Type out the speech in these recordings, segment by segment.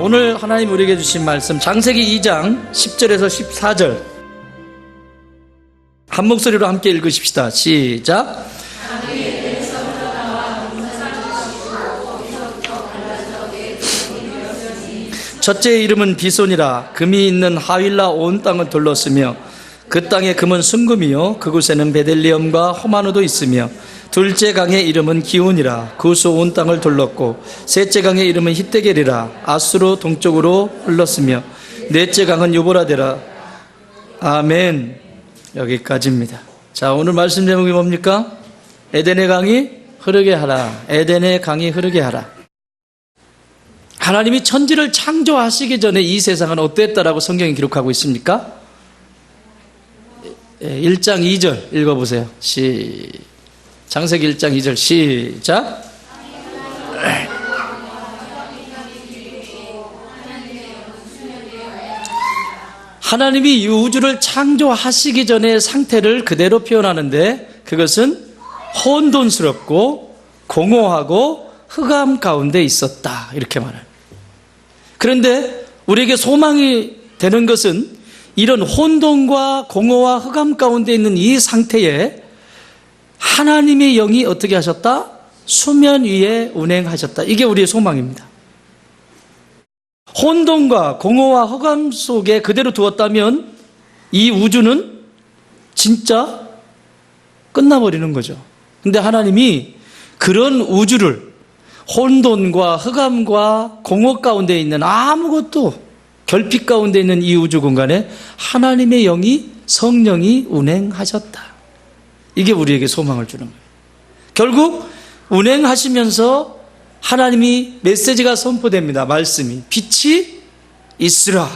오늘 하나님 우리에게 주신 말씀 창세기 2장 10절에서 14절 한 목소리로 함께 읽으십시다. 시작. 첫째의 이름은 비손이라. 금이 있는 하윌라 온 땅을 둘렀으며 그 땅의 금은 순금이요 그곳에는 베델리엄과 호마노도 있으며 둘째 강의 이름은 기온이라. 그곳으로 온 땅을 둘렀고 셋째 강의 이름은 히데겔이라. 아수로 동쪽으로 흘렀으며 넷째 강은 유보라데라. 아멘. 여기까지입니다. 자, 오늘 말씀 제목이 뭡니까? 에덴의 강이 흐르게 하라. 에덴의 강이 흐르게 하라. 하나님이 천지를 창조하시기 전에 이 세상은 어땠다라고 성경이 기록하고 있습니까? 1장 2절 읽어보세요. 창세기 1장 2절 시작. 하나님이 이 우주를 창조하시기 전의 상태를 그대로 표현하는데 그것은 혼돈스럽고 공허하고 흑암 가운데 있었다, 이렇게 말해요. 그런데 우리에게 소망이 되는 것은 이런 혼돈과 공허와 흑암 가운데 있는 이 상태에 하나님의 영이 어떻게 하셨다? 수면 위에 운행하셨다. 이게 우리의 소망입니다. 혼돈과 공허와 흑암 속에 그대로 두었다면 이 우주는 진짜 끝나버리는 거죠. 근데 하나님이 그런 우주를 혼돈과 흑암과 공허 가운데 있는 아무것도 결핍 가운데 있는 이 우주 공간에 하나님의 영이 성령이 운행하셨다. 이게 우리에게 소망을 주는 거예요. 결국 운행하시면서 하나님이 메시지가 선포됩니다. 말씀이 빛이 있으라.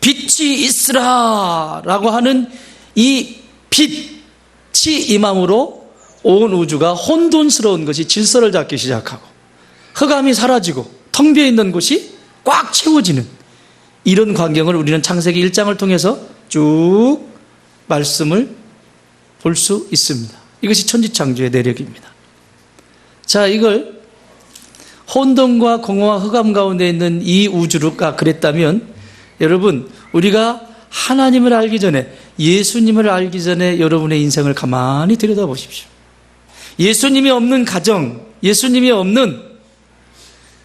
빛이 있으라 라고 하는 이 빛이 임함으로 온 우주가 혼돈스러운 것이 질서를 잡기 시작하고 흑암이 사라지고 텅 비어 있는 곳이 꽉 채워지는 이런 광경을 우리는 창세기 1장을 통해서 쭉 말씀을 볼 수 있습니다. 이것이 천지창조의 내력입니다. 자, 이걸 혼돈과 공허와 흑암 가운데 있는 이 우주가 그랬다면 여러분, 우리가 하나님을 알기 전에, 예수님을 알기 전에 여러분의 인생을 가만히 들여다보십시오. 예수님이 없는 가정, 예수님이 없는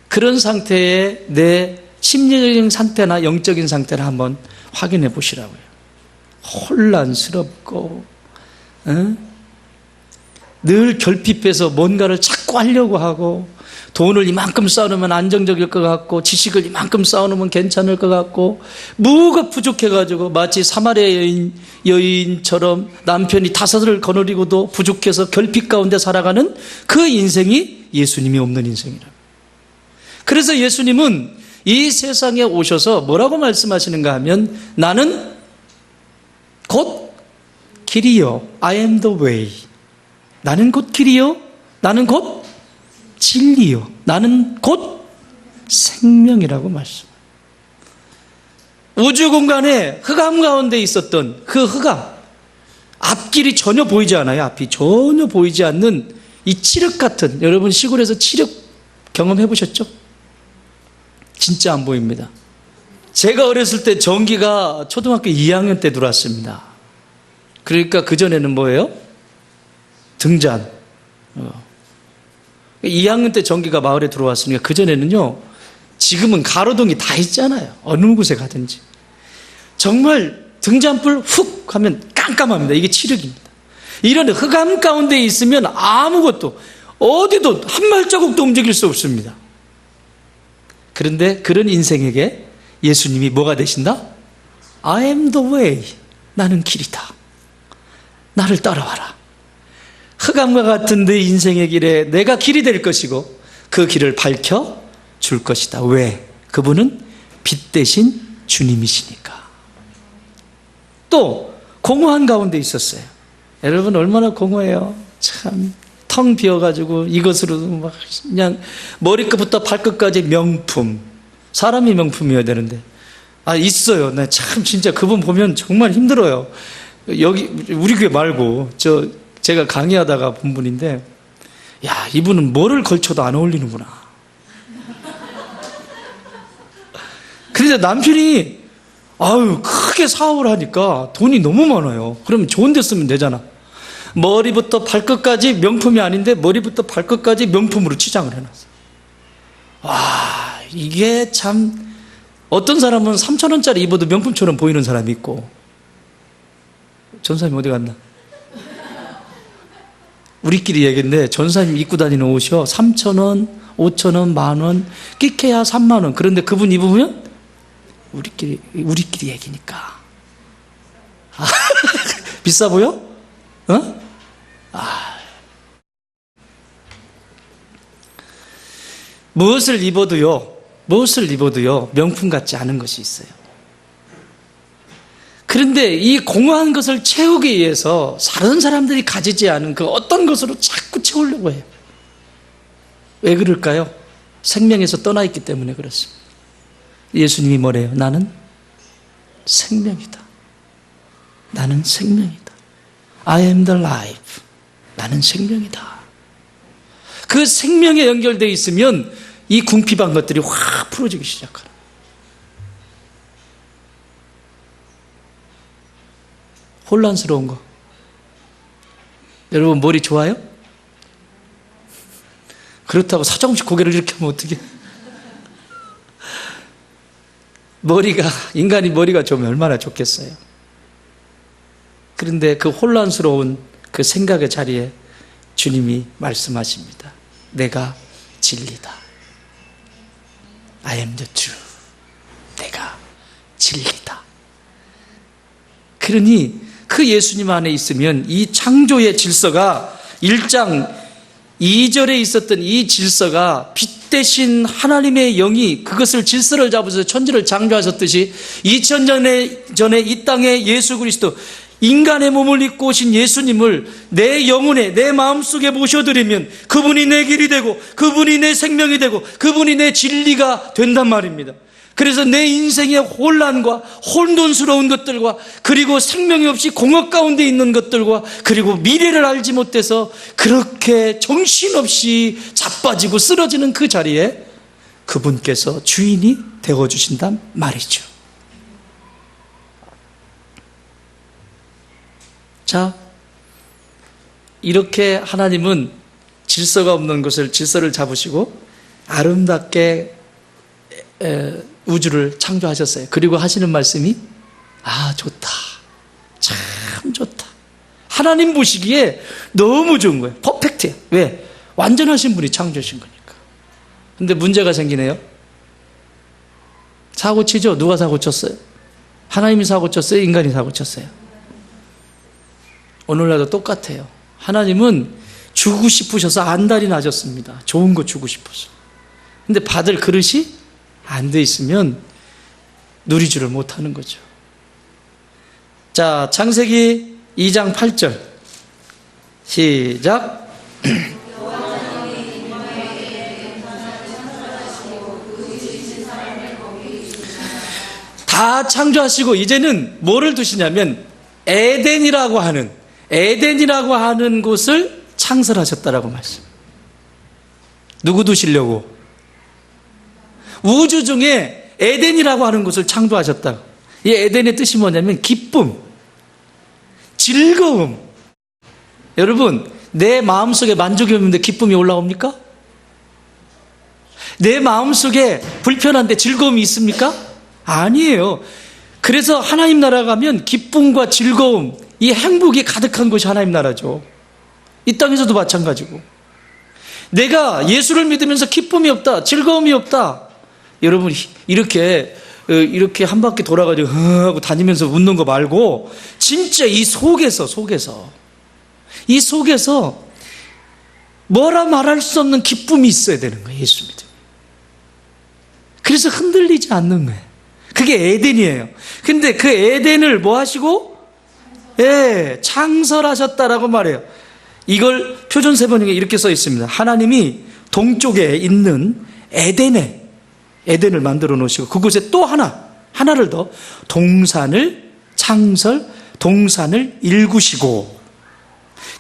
그런 상태의 내 심리적인 상태나 영적인 상태를 한번 확인해 보시라고요. 혼란스럽고 늘 결핍해서 뭔가를 자꾸 하려고 하고, 돈을 이만큼 쌓아놓으면 안정적일 것 같고, 지식을 이만큼 쌓아놓으면 괜찮을 것 같고, 뭐가 부족해가지고 마치 사마리아 여인처럼 남편이 5을 거느리고도 부족해서 결핍 가운데 살아가는 그 인생이 예수님이 없는 인생이라고. 그래서 예수님은 이 세상에 오셔서 뭐라고 말씀하시는가 하면, 나는 곧 길이요, I am the way. 나는 곧 길이요, 나는 곧 진리요, 나는 곧 생명이라고 말씀합니다. 우주 공간에 흑암 가운데 있었던 그 흑암, 앞길이 전혀 보이지 않아요. 앞이 전혀 보이지 않는 이 칠흑 같은, 여러분 시골에서 칠흑 경험해 보셨죠? 진짜 안 보입니다. 제가 어렸을 때 전기가 초등학교 2학년 때 들어왔습니다. 그러니까 그전에는 뭐예요? 등잔. 2학년 때 전기가 마을에 들어왔으니까 그전에는요, 지금은 가로등이 다 있잖아요. 어느 곳에 가든지. 정말 등잔불 훅 하면 깜깜합니다. 이게 칠흑입니다. 이런 흑암 가운데 있으면 아무것도, 어디도 한 발자국도 움직일 수 없습니다. 그런데 그런 인생에게 예수님이 뭐가 되신다? I am the way. 나는 길이다. 나를 따라와라. 흑암과 같은 내 인생의 길에 내가 길이 될 것이고 그 길을 밝혀 줄 것이다. 왜? 그분은 빛 대신 주님이시니까. 또 공허한 가운데 있었어요. 여러분 얼마나 공허해요. 참 텅 비어가지고 이것으로 막 그냥 머리끝부터 발끝까지 명품. 사람이 명품이어야 되는데 있어요. 나 참 진짜 그분 보면 정말 힘들어요. 여기 우리 교회 말고 제가 강의하다가 본 분인데, 야, 이분은 뭐를 걸쳐도 안 어울리는구나. 그런데 남편이 크게 사업을 하니까 돈이 너무 많아요. 그러면 좋은 데 쓰면 되잖아. 머리부터 발끝까지 명품이 아닌데 머리부터 발끝까지 명품으로 치장을 해놨어. 와, 이게 참, 어떤 사람은 3,000원짜리 입어도 명품처럼 보이는 사람이 있고. 전사님 어디 갔나? 우리끼리 얘기인데 전사님 입고 다니는 옷이요 3,000원, 5,000원, 만원, 끼케야 3만원. 그런데 그분 입으면 우리끼리 얘기니까. 비싸 보여? 어? 무엇을 입어도요 명품 같지 않은 것이 있어요. 그런데 이 공허한 것을 채우기 위해서 다른 사람들이 가지지 않은 그 어떤 것으로 자꾸 채우려고 해요. 왜 그럴까요? 생명에서 떠나 있기 때문에 그렇습니다. 예수님이 뭐래요? 나는 생명이다. 나는 생명이다. I am the life. 나는 생명이다. 그 생명에 연결되어 있으면 이 궁핍한 것들이 확 풀어지기 시작하는. 혼란스러운 거. 여러분 머리 좋아요? 그렇다고 사정없이 고개를 이렇게 하면 어떡해? 인간이 머리가 좋으면 얼마나 좋겠어요. 그런데 그 혼란스러운 그 생각의 자리에 주님이 말씀하십니다. 내가 진리다. I am the truth. 내가 진리다. 그러니 그 예수님 안에 있으면 이 창조의 질서가 1장 2절에 있었던 이 질서가 빛 대신 하나님의 영이 그것을 질서를 잡으셔서 천지를 창조하셨듯이 2000년 전에 이 땅에 예수 그리스도 인간의 몸을 입고 오신 예수님을 내 영혼에 내 마음속에 모셔드리면 그분이 내 길이 되고 그분이 내 생명이 되고 그분이 내 진리가 된단 말입니다. 그래서 내 인생의 혼란과 혼돈스러운 것들과 그리고 생명이 없이 공허 가운데 있는 것들과 그리고 미래를 알지 못해서 그렇게 정신없이 자빠지고 쓰러지는 그 자리에 그분께서 주인이 되어주신단 말이죠. 자, 이렇게 하나님은 질서가 없는 것을 질서를 잡으시고 아름답게 우주를 창조하셨어요. 그리고 하시는 말씀이 좋다. 참 좋다. 하나님 보시기에 너무 좋은 거예요. 퍼펙트해요. 왜? 완전하신 분이 창조하신 거니까. 근데 문제가 생기네요. 사고 치죠? 누가 사고 쳤어요? 하나님이 사고 쳤어요? 인간이 사고 쳤어요? 오늘날도 똑같아요. 하나님은 주고 싶으셔서 안달이 나셨습니다. 좋은 거 주고 싶어서. 근데 받을 그릇이 안 돼 있으면 누리지를 못하는 거죠. 자, 창세기 2장 8절 시작. 다 창조하시고 이제는 뭐를 두시냐면 에덴이라고 하는 곳을 창설하셨다라고 말씀. 누구 두시려고? 우주 중에 에덴이라고 하는 곳을 창조하셨다. 이 에덴의 뜻이 뭐냐면 기쁨, 즐거움. 여러분, 내 마음속에 만족이 없는데 기쁨이 올라옵니까? 내 마음속에 불편한데 즐거움이 있습니까? 아니에요. 그래서 하나님 나라 가면 기쁨과 즐거움, 이 행복이 가득한 곳이 하나님 나라죠. 이 땅에서도 마찬가지고. 내가 예수를 믿으면서 기쁨이 없다, 즐거움이 없다. 여러분 이렇게 한 바퀴 돌아가지고 하고 다니면서 웃는 거 말고 진짜 이 속에서 뭐라 말할 수 없는 기쁨이 있어야 되는 거예요. 예수 믿으면. 그래서 흔들리지 않는 거예요. 그게 에덴이에요. 근데 그 에덴을 뭐 하시고? 창설하셨다라고 말해요. 이걸 표준 세번역에 이렇게 써 있습니다. 하나님이 동쪽에 있는 에덴을 만들어 놓으시고 그곳에 또 하나를 더 동산을 일구시고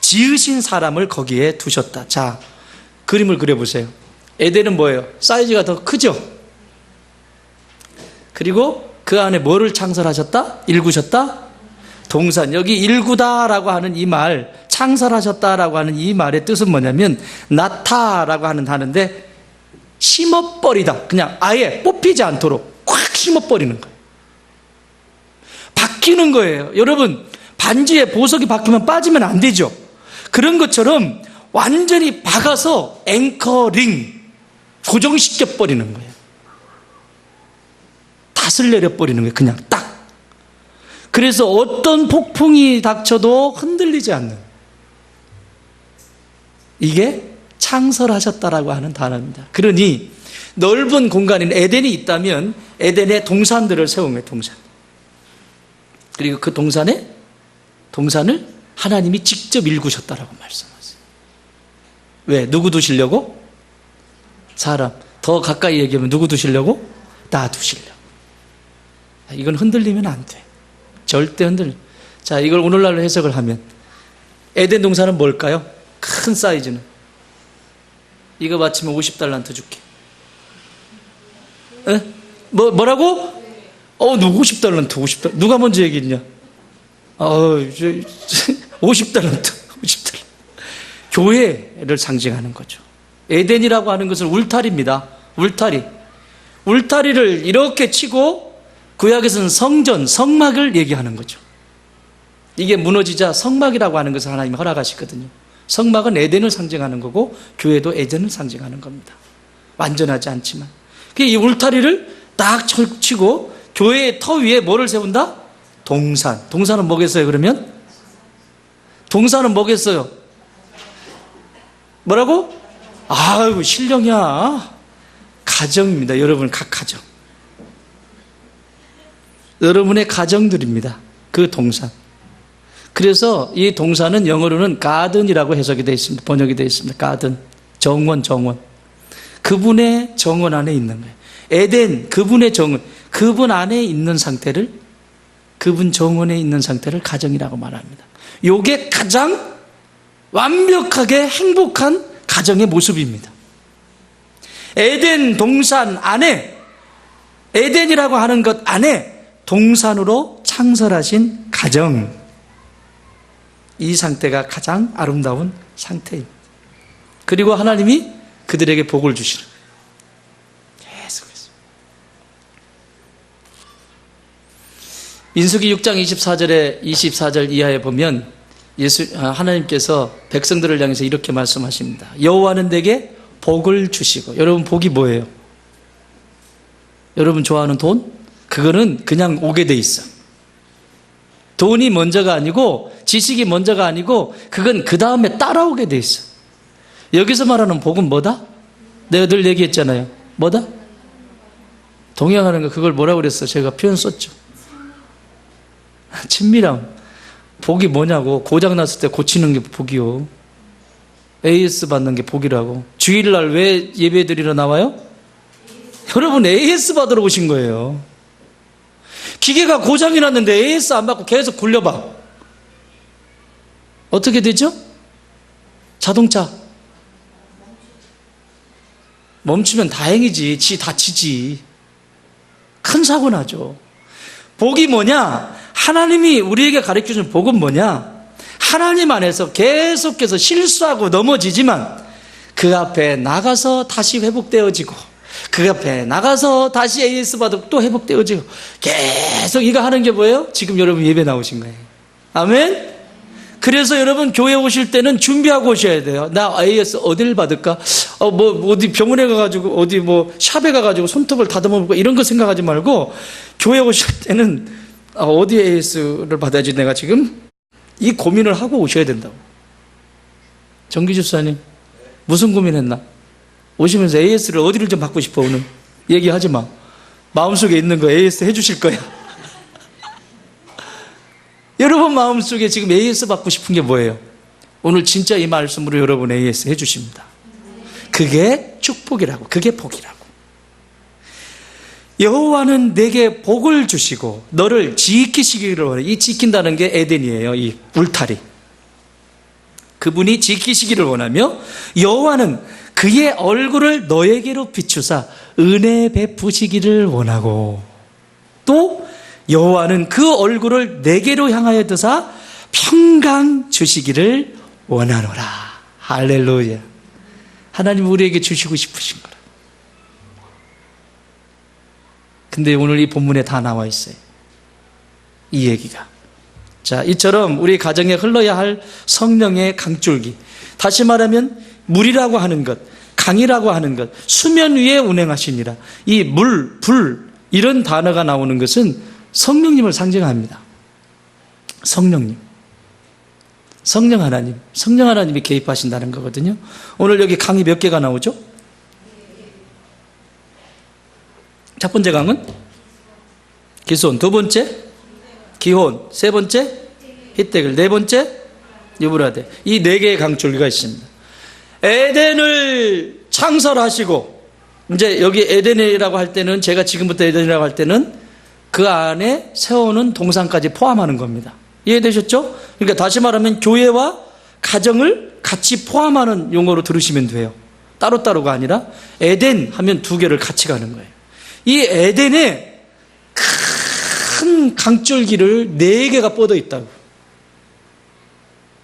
지으신 사람을 거기에 두셨다. 자, 그림을 그려보세요. 에덴은 뭐예요? 사이즈가 더 크죠? 그리고 그 안에 뭐를 창설하셨다? 일구셨다? 동산. 여기 일구다라고 하는 이 말, 창설하셨다라고 하는 이 말의 뜻은 뭐냐면 나타라고 하는 단어인데 심어버리다. 그냥 아예 뽑히지 않도록 콱 심어버리는 거예요. 바뀌는 거예요. 여러분, 반지에 보석이 바뀌면 빠지면 안 되죠. 그런 것처럼 완전히 박아서 앵커링, 고정시켜버리는 거예요. 닷을 내려버리는 거예요. 그냥 딱. 그래서 어떤 폭풍이 닥쳐도 흔들리지 않는, 이게 창설하셨다라고 하는 단어입니다. 그러니 넓은 공간인 에덴이 있다면 에덴에 동산들을 세운 거예요. 동산. 그리고 그 동산을 하나님이 직접 일구셨다라고 말씀하세요. 왜? 누구 두시려고? 사람. 더 가까이 얘기하면 누구 두시려고? 나 두시려고. 이건 흔들리면 안 돼. 절대 흔들려. 자, 이걸 오늘날로 해석을 하면 에덴 동산은 뭘까요? 큰 사이즈는. 이거 맞히면 50달란트 줄게. 에? 뭐라고? 누구 50달란트, 50달란트. 누가 먼저 얘기했냐? 50달란트, 50달란트. 교회를 상징하는 거죠. 에덴이라고 하는 것은 울타리입니다. 울타리. 울타리를 이렇게 치고 구약에서는 성전, 성막을 얘기하는 거죠. 이게 무너지자 성막이라고 하는 것을 하나님이 허락하시거든요. 성막은 에덴을 상징하는 거고 교회도 에덴을 상징하는 겁니다. 완전하지 않지만. 이 울타리를 딱 치고 교회의 터 위에 뭐를 세운다? 동산. 동산은 뭐겠어요, 그러면? 동산은 뭐겠어요? 뭐라고? 아이고, 신령이야. 가정입니다. 여러분, 각 가정. 여러분의 가정들입니다. 그 동산. 그래서 이 동산은 영어로는 가든이라고 해석이 되어 있습니다. 번역이 되어 있습니다. 가든. 정원. 그분의 정원 안에 있는 거예요. 에덴, 그분의 정원. 그분 안에 있는 상태를, 그분 정원에 있는 상태를 가정이라고 말합니다. 이게 가장 완벽하게 행복한 가정의 모습입니다. 에덴 동산 안에, 에덴이라고 하는 것 안에 동산으로 창설하신 가정, 이 상태가 가장 아름다운 상태입니다. 그리고 하나님이 그들에게 복을 주시는 거예요. 계속해서. 민수기 6장 24절 이하에 보면 하나님께서 백성들을 향해서 이렇게 말씀하십니다. 여호와는 내게 복을 주시고. 여러분, 복이 뭐예요? 여러분 좋아하는 돈? 그거는 그냥 오게 돼 있어. 돈이 먼저가 아니고 지식이 먼저가 아니고 그건 그 다음에 따라오게 돼 있어. 여기서 말하는 복은 뭐다? 내가 늘 얘기했잖아요. 뭐다? 동행하는 거. 그걸 뭐라고 그랬어? 제가 표현 썼죠. 친밀함. 복이 뭐냐고. 고장났을 때 고치는 게 복이요. AS 받는 게 복이라고. 주일날 왜 예배 드리러 나와요? 여러분, AS 받으러 오신 거예요. 기계가 고장이 났는데 AS 안 받고 계속 굴려봐. 어떻게 되죠? 자동차 멈추면 다행이지. 지 다치지. 큰 사고 나죠. 복이 뭐냐? 하나님이 우리에게 가르쳐준 복은 뭐냐? 하나님 안에서 계속해서 실수하고 넘어지지만 그 앞에 나가서 다시 회복되어지고, 그 앞에 나가서 다시 AS 받고 또 회복되어지고, 계속 이거 하는 게 뭐예요? 지금 여러분 예배 나오신 거예요. 아멘? 그래서 여러분 교회 오실 때는 준비하고 오셔야 돼요. 나 AS 어딜 받을까? 어디 병원에 가가지고, 어디 샵에 가가지고 손톱을 다듬어볼까? 이런 거 생각하지 말고, 교회 오실 때는 어디 AS를 받아야지 내가 지금? 이 고민을 하고 오셔야 된다고. 정기 집사님, 무슨 고민했나? 오시면서 AS를 어디를 좀 받고 싶어, 오늘? 얘기하지 마. 마음속에 있는 거 AS 해주실 거야. 여러분 마음속에 지금 AS 받고 싶은 게 뭐예요? 오늘 진짜 이 말씀으로 여러분 AS 해주십니다. 그게 축복이라고, 그게 복이라고. 여호와는 내게 복을 주시고 너를 지키시기를 원해. 이 지킨다는 게 에덴이에요. 이 울타리. 그분이 지키시기를 원하며 여호와는 그의 얼굴을 너에게로 비추사 은혜 베푸시기를 원하고. 또 여호와는 그 얼굴을 내게로 향하여 드사 평강 주시기를 원하노라. 할렐루야. 하나님 우리에게 주시고 싶으신 거라. 근데 오늘 이 본문에 다 나와 있어요. 이 얘기가. 자, 이처럼 우리 가정에 흘러야 할 성령의 강줄기. 다시 말하면 물이라고 하는 것, 강이라고 하는 것, 수면 위에 운행하시니라. 이 물, 불 이런 단어가 나오는 것은 성령님을 상징합니다. 성령님. 성령 하나님이 개입하신다는 거거든요. 오늘 여기 강이 몇 개가 나오죠? 첫 번째 강은 기손, 두 번째 기혼, 세 번째 히데길, 네 번째 유브라데. 이 네 개의 강줄기가 있습니다. 에덴을 창설하시고, 이제 여기 에덴이라고 할 때는, 제가 지금부터 에덴이라고 할 때는 그 안에 세우는 동산까지 포함하는 겁니다. 이해되셨죠? 그러니까 다시 말하면 교회와 가정을 같이 포함하는 용어로 들으시면 돼요. 따로따로가 아니라 에덴 하면 두 개를 같이 가는 거예요. 이 에덴에 큰 강줄기를 네 개가 뻗어 있다고.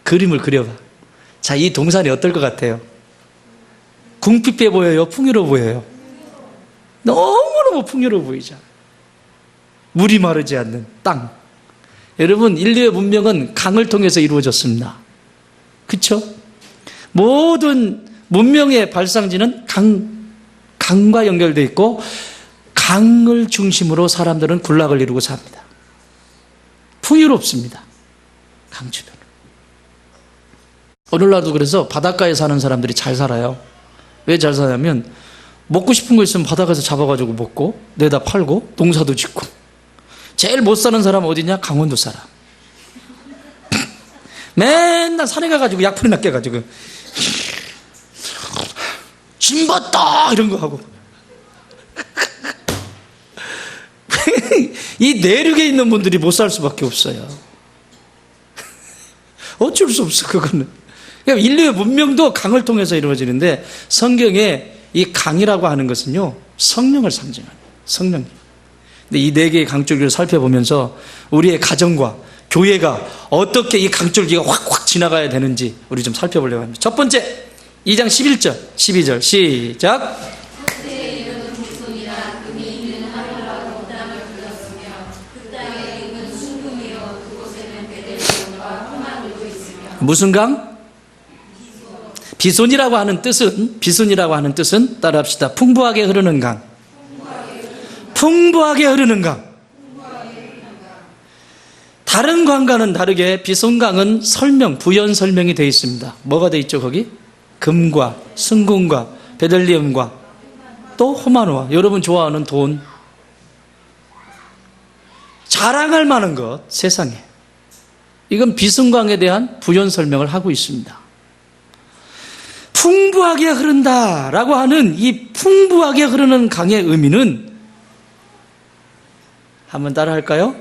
그림을 그려봐. 자, 이 동산이 어떨 것 같아요? 궁핍해 보여요? 풍요로워 보여요? 너무너무 풍요로워 보이죠. 물이 마르지 않는 땅. 여러분, 인류의 문명은 강을 통해서 이루어졌습니다. 그렇죠? 모든 문명의 발상지는 강과 연결되어 있고, 강을 중심으로 사람들은 군락을 이루고 삽니다. 풍요롭습니다. 강 주변. 오늘날도 그래서 바닷가에 사는 사람들이 잘 살아요. 왜 잘 사냐면 먹고 싶은 거 있으면 바닷가에서 잡아가지고 먹고 내다 팔고 농사도 짓고. 제일 못 사는 사람은 어디냐? 강원도 사람. 맨날 산에 가가지고 약풀이나 깨가지고 진봤다 이런 거 하고. 이 내륙에 있는 분들이 못 살 수밖에 없어요. 어쩔 수 없어, 그거는. 그러니까 인류의 문명도 강을 통해서 이루어지는데, 성경에 이 강이라고 하는 것은요, 성령을 상징하는 성령님. 근데 이 네 개의 강줄기를 살펴보면서 우리의 가정과 교회가 어떻게 이 강줄기가 확확 지나가야 되는지 우리 좀 살펴보려고 합니다. 첫 번째, 2장 11절, 12절 시작. 무슨 강? 비손이라고 하는 뜻은 따라합시다. 풍부하게 흐르는 강. 풍부하게 흐르는 강. 다른 강과는 다르게 비손강은 부연 설명이 되어 있습니다. 뭐가 되어 있죠, 거기? 금과 승금과 베들리엄과 또 호마노아. 여러분 좋아하는 돈. 자랑할 만한 것, 세상에. 이건 비손강에 대한 부연 설명을 하고 있습니다. 풍부하게 흐른다라고 하는 이 풍부하게 흐르는 강의 의미는 한번 따라 할까요?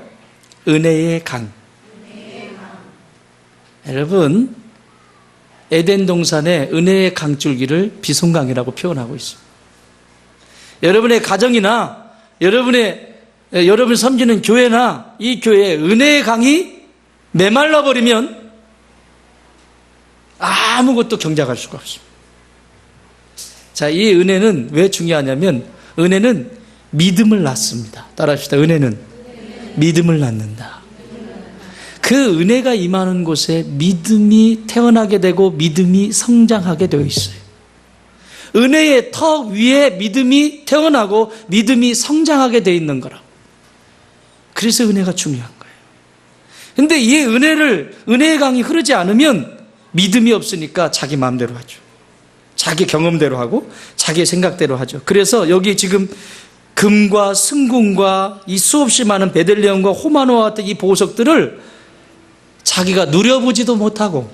은혜의 강. 여러분, 에덴 동산의 은혜의 강줄기를 비손강이라고 표현하고 있습니다. 여러분의 가정이나 여러분 섬기는 교회나 이 교회에 은혜의 강이 메말라 버리면 아무것도 경작할 수가 없습니다. 자, 이 은혜는 왜 중요하냐면 은혜는 믿음을 낳습니다. 따라합시다. 은혜는 믿음을 낳는다. 그 은혜가 임하는 곳에 믿음이 태어나게 되고 믿음이 성장하게 되어 있어요. 은혜의 턱 위에 믿음이 태어나고 믿음이 성장하게 되어 있는 거라. 그래서 은혜가 중요한 거예요. 근데 이 은혜의 강이 흐르지 않으면 믿음이 없으니까 자기 마음대로 하죠. 자기 경험대로 하고 자기 생각대로 하죠. 그래서 여기 지금 금과 승금과 이 수없이 많은 베들레헴과 호마노아 같은 이 보석들을 자기가 누려보지도 못하고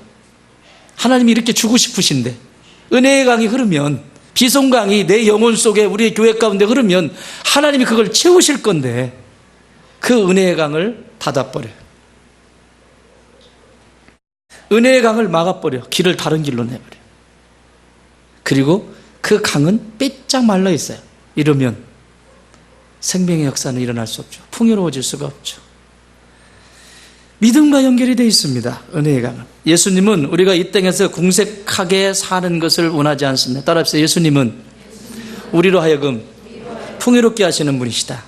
하나님이 이렇게 주고 싶으신데 은혜의 강이 흐르면 비손강이 내 영혼 속에 우리의 교회 가운데 흐르면 하나님이 그걸 채우실 건데 그 은혜의 강을 닫아버려요. 은혜의 강을 막아버려. 길을 다른 길로 내버려. 그리고 그 강은 빼짝 말라 있어요. 이러면 생명의 역사는 일어날 수 없죠. 풍요로워질 수가 없죠. 믿음과 연결이 되어 있습니다. 은혜의 강은. 예수님은 우리가 이 땅에서 궁색하게 사는 것을 원하지 않습니다. 따라합시다. 예수님은 우리로 하여금 풍요롭게 하시는 분이시다.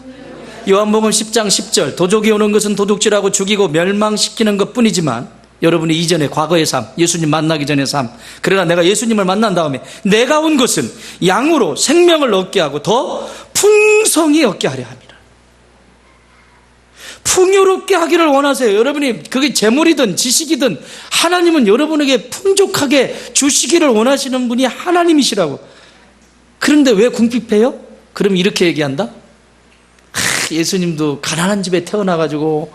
요한복음 10장 10절, 도적이 오는 것은 도둑질하고 죽이고 멸망시키는 것뿐이지만, 여러분이 이전에 과거의 삶, 예수님 만나기 전의 삶, 그러나 내가 예수님을 만난 다음에 내가 온 것은 양으로 생명을 얻게 하고 더 풍성히 얻게 하려 합니다. 풍요롭게 하기를 원하세요. 여러분이 그게 재물이든 지식이든 하나님은 여러분에게 풍족하게 주시기를 원하시는 분이 하나님이시라고. 그런데 왜 궁핍해요? 그럼 이렇게 얘기한다. 예수님도 가난한 집에 태어나가지고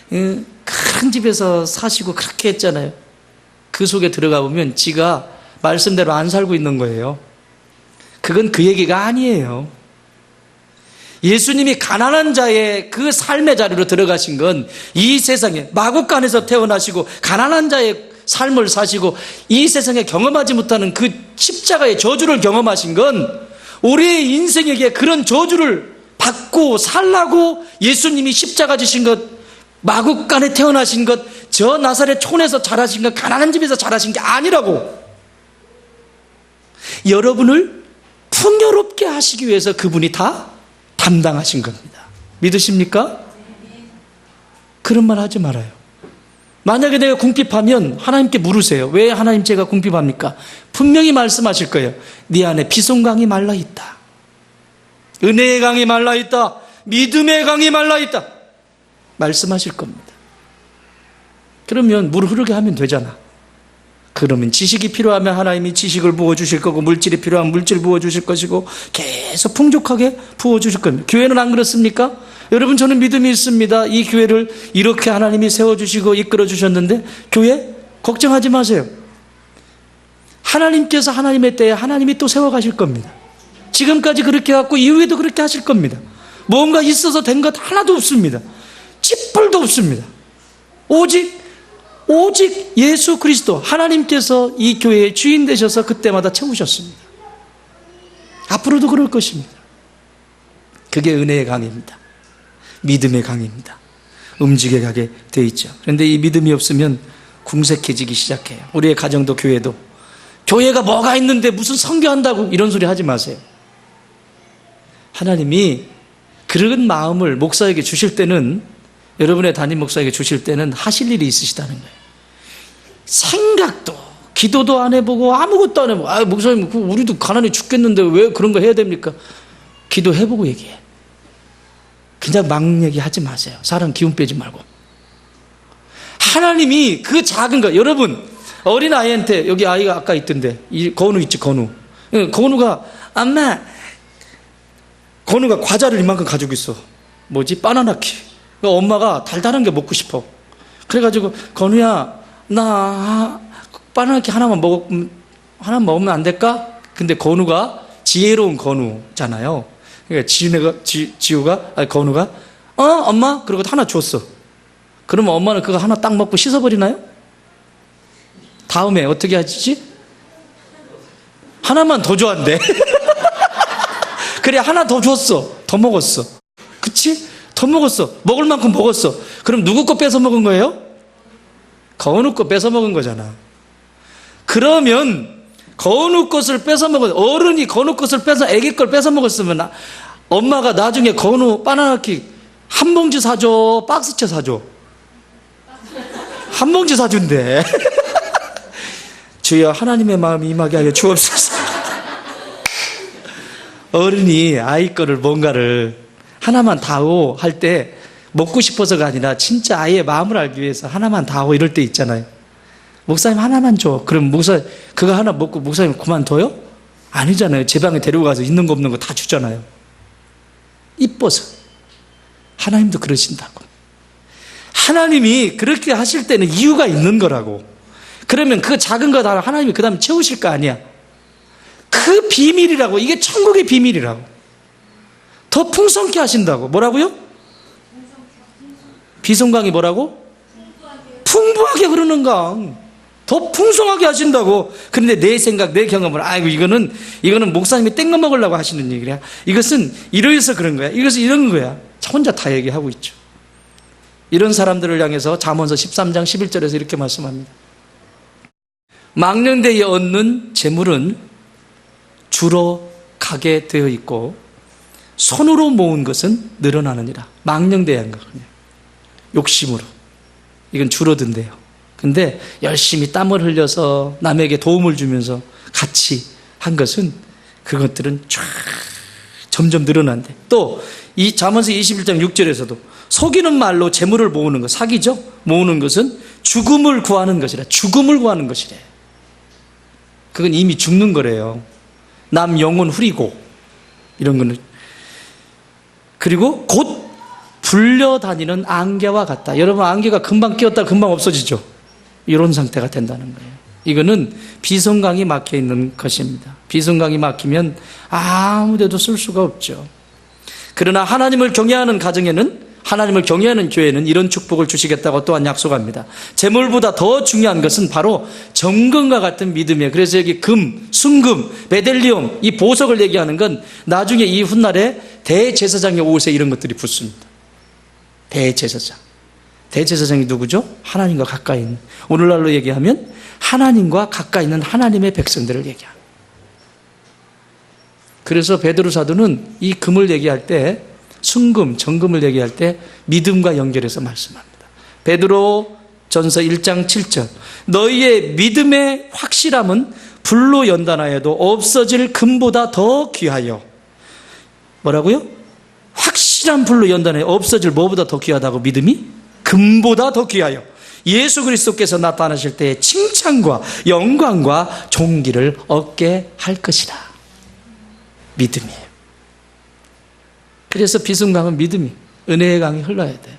큰 집에서 사시고 그렇게 했잖아요. 그 속에 들어가 보면 지가 말씀대로 안 살고 있는 거예요. 그건 그 얘기가 아니에요. 예수님이 가난한 자의 그 삶의 자리로 들어가신 건 이 세상에 마국간에서 태어나시고 가난한 자의 삶을 사시고 이 세상에 경험하지 못하는 그 십자가의 저주를 경험하신 건 우리의 인생에게 그런 저주를 받고 살라고 예수님이 십자가 지신 것, 마국간에 태어나신 것, 저 나사렛 촌에서 자라신 것, 가난한 집에서 자라신 게 아니라고. 여러분을 풍요롭게 하시기 위해서 그분이 다 담당하신 겁니다. 믿으십니까? 그런 말 하지 말아요. 만약에 내가 궁핍하면 하나님께 물으세요. 왜 하나님 제가 궁핍합니까? 분명히 말씀하실 거예요. 네 안에 비송강이 말라있다. 은혜의 강이 말라있다. 믿음의 강이 말라있다. 말씀하실 겁니다. 그러면 물 흐르게 하면 되잖아. 그러면 지식이 필요하면 하나님이 지식을 부어주실 거고, 물질이 필요하면 물질 부어주실 것이고, 계속 풍족하게 부어주실 겁니다. 교회는 안 그렇습니까? 여러분, 저는 믿음이 있습니다. 이 교회를 이렇게 하나님이 세워주시고 이끌어주셨는데, 교회 걱정하지 마세요. 하나님께서 하나님의 때에 하나님이 또 세워가실 겁니다. 지금까지 그렇게 해왔고 이후에도 그렇게 하실 겁니다. 뭔가 있어서 된 것 하나도 없습니다. 찌뿔도 없습니다. 오직 예수 그리스도 하나님께서 이 교회의 주인 되셔서 그때마다 채우셨습니다. 앞으로도 그럴 것입니다. 그게 은혜의 강입니다. 믿음의 강입니다. 움직여 가게 돼 있죠. 그런데 이 믿음이 없으면 궁색해지기 시작해요. 우리의 가정도 교회도. 교회가 뭐가 있는데 무슨 선교한다고 이런 소리 하지 마세요. 하나님이 그런 마음을 목사에게 주실 때는, 여러분의 담임 목사에게 주실 때는 하실 일이 있으시다는 거예요. 생각도 기도도 안 해보고 아무것도 안 해보고, 목사님 우리도 가난해 죽겠는데 왜 그런 거 해야 됩니까? 기도해보고 얘기해. 그냥 막 얘기하지 마세요. 사람 기운 빼지 말고. 하나님이 그 작은 거, 여러분 어린아이한테, 여기 아이가 아까 있던데, 이 건우 있지, 건우. 건우가 엄마, 건우가 과자를 이만큼 가지고 있어. 뭐지? 바나나키. 엄마가 달달한 게 먹고 싶어. 그래가지고 건우야, 나 바나나키 하나만 먹으면 안 될까? 근데 건우가 지혜로운 건우잖아요. 그러니까 건우가 엄마? 그러고 하나 줬어. 그러면 엄마는 그거 하나 딱 먹고 씻어버리나요? 다음에 어떻게 하지? 하나만 더 줘한대. 그래, 하나 더 줬어. 더 먹었어. 그치? 더 먹었어. 먹을 만큼 먹었어. 그럼 누구 거 뺏어 먹은 거예요? 건우 거 뺏어 먹은 거잖아. 그러면 건우 것을 뺏어 먹은, 어른이 건우 것을 뺏어 애기 걸 뺏어 먹었으면 엄마가 나중에 건우 바나나킥 한 봉지 사줘, 박스채 사줘? 한 봉지 사준대. 주여 하나님의 마음이 임하게 하여 주옵소서. 어른이 아이 거를 뭔가를 하나만 다오 할 때 먹고 싶어서가 아니라 진짜 아이의 마음을 알기 위해서 하나만 다오 이럴 때 있잖아요. 목사님 하나만 줘. 그럼 그거 하나 먹고 목사님 그만둬요? 아니잖아요. 제 방에 데리고 가서 있는 거 없는 거 다 주잖아요. 이뻐서. 하나님도 그러신다고. 하나님이 그렇게 하실 때는 이유가 있는 거라고. 그러면 그 작은 거 다 하나님이 그 다음에 채우실 거 아니야. 그 비밀이라고. 이게 천국의 비밀이라고. 더 풍성케 하신다고. 뭐라고요? 비송강이 뭐라고? 풍부하게 흐르는 강. 더 풍성하게 하신다고. 그런데 내 생각, 내 경험을, 아이고, 이거는 목사님이 땡겨 먹으려고 하시는 얘기야. 이것은 이러해서 그런 거야. 이것은 이런 거야. 혼자 다 얘기하고 있죠. 이런 사람들을 향해서 잠언서 13장 11절에서 이렇게 말씀합니다. 망령되이 얻는 재물은 주로 가게 되어 있고 손으로 모은 것은 늘어나느니라. 망령되이 한 거, 그냥 욕심으로. 이건 줄어든대요. 근데 열심히 땀을 흘려서 남에게 도움을 주면서 같이 한 것은, 그것들은 쫙 점점 늘어난대. 또 이 잠언서 21장 6절에서도 속이는 말로 재물을 모으는 것, 사기죠? 모으는 것은 죽음을 구하는 것이라. 죽음을 구하는 것이래. 그건 이미 죽는 거래요. 남 영혼 후리고 이런 거는. 그리고 곧 불려다니는 안개와 같다. 여러분, 안개가 금방 끼었다 금방 없어지죠. 이런 상태가 된다는 거예요. 이거는 비성강이 막혀 있는 것입니다. 비성강이 막히면 아무 데도 쓸 수가 없죠. 그러나 하나님을 경외하는 가정에는, 하나님을 경외하는 교회는 이런 축복을 주시겠다고 또한 약속합니다. 재물보다 더 중요한 것은 바로 정금과 같은 믿음이에요. 그래서 여기 금, 순금, 베델리움, 이 보석을 얘기하는 건 나중에 이 훗날에 대제사장의 옷에 이런 것들이 붙습니다. 대제사장. 대제사장이 누구죠? 하나님과 가까이 있는, 오늘날로 얘기하면 하나님과 가까이 있는 하나님의 백성들을 얘기합니다. 그래서 베드로 사도는 이 금을 얘기할 때, 순금, 정금을 얘기할 때 믿음과 연결해서 말씀합니다. 베드로 전서 1장 7절. 너희의 믿음의 확실함은 불로 연단하여도 없어질 금보다 더 귀하여. 뭐라고요? 확실한 불로 연단하여 없어질 뭐보다 더 귀하다고? 믿음이? 금보다 더 귀하여 예수 그리스도께서 나타나실 때의 칭찬과 영광과 존귀를 얻게 할 것이다. 믿음이에요. 그래서 비순강은 믿음이, 은혜의 강이 흘러야 돼요.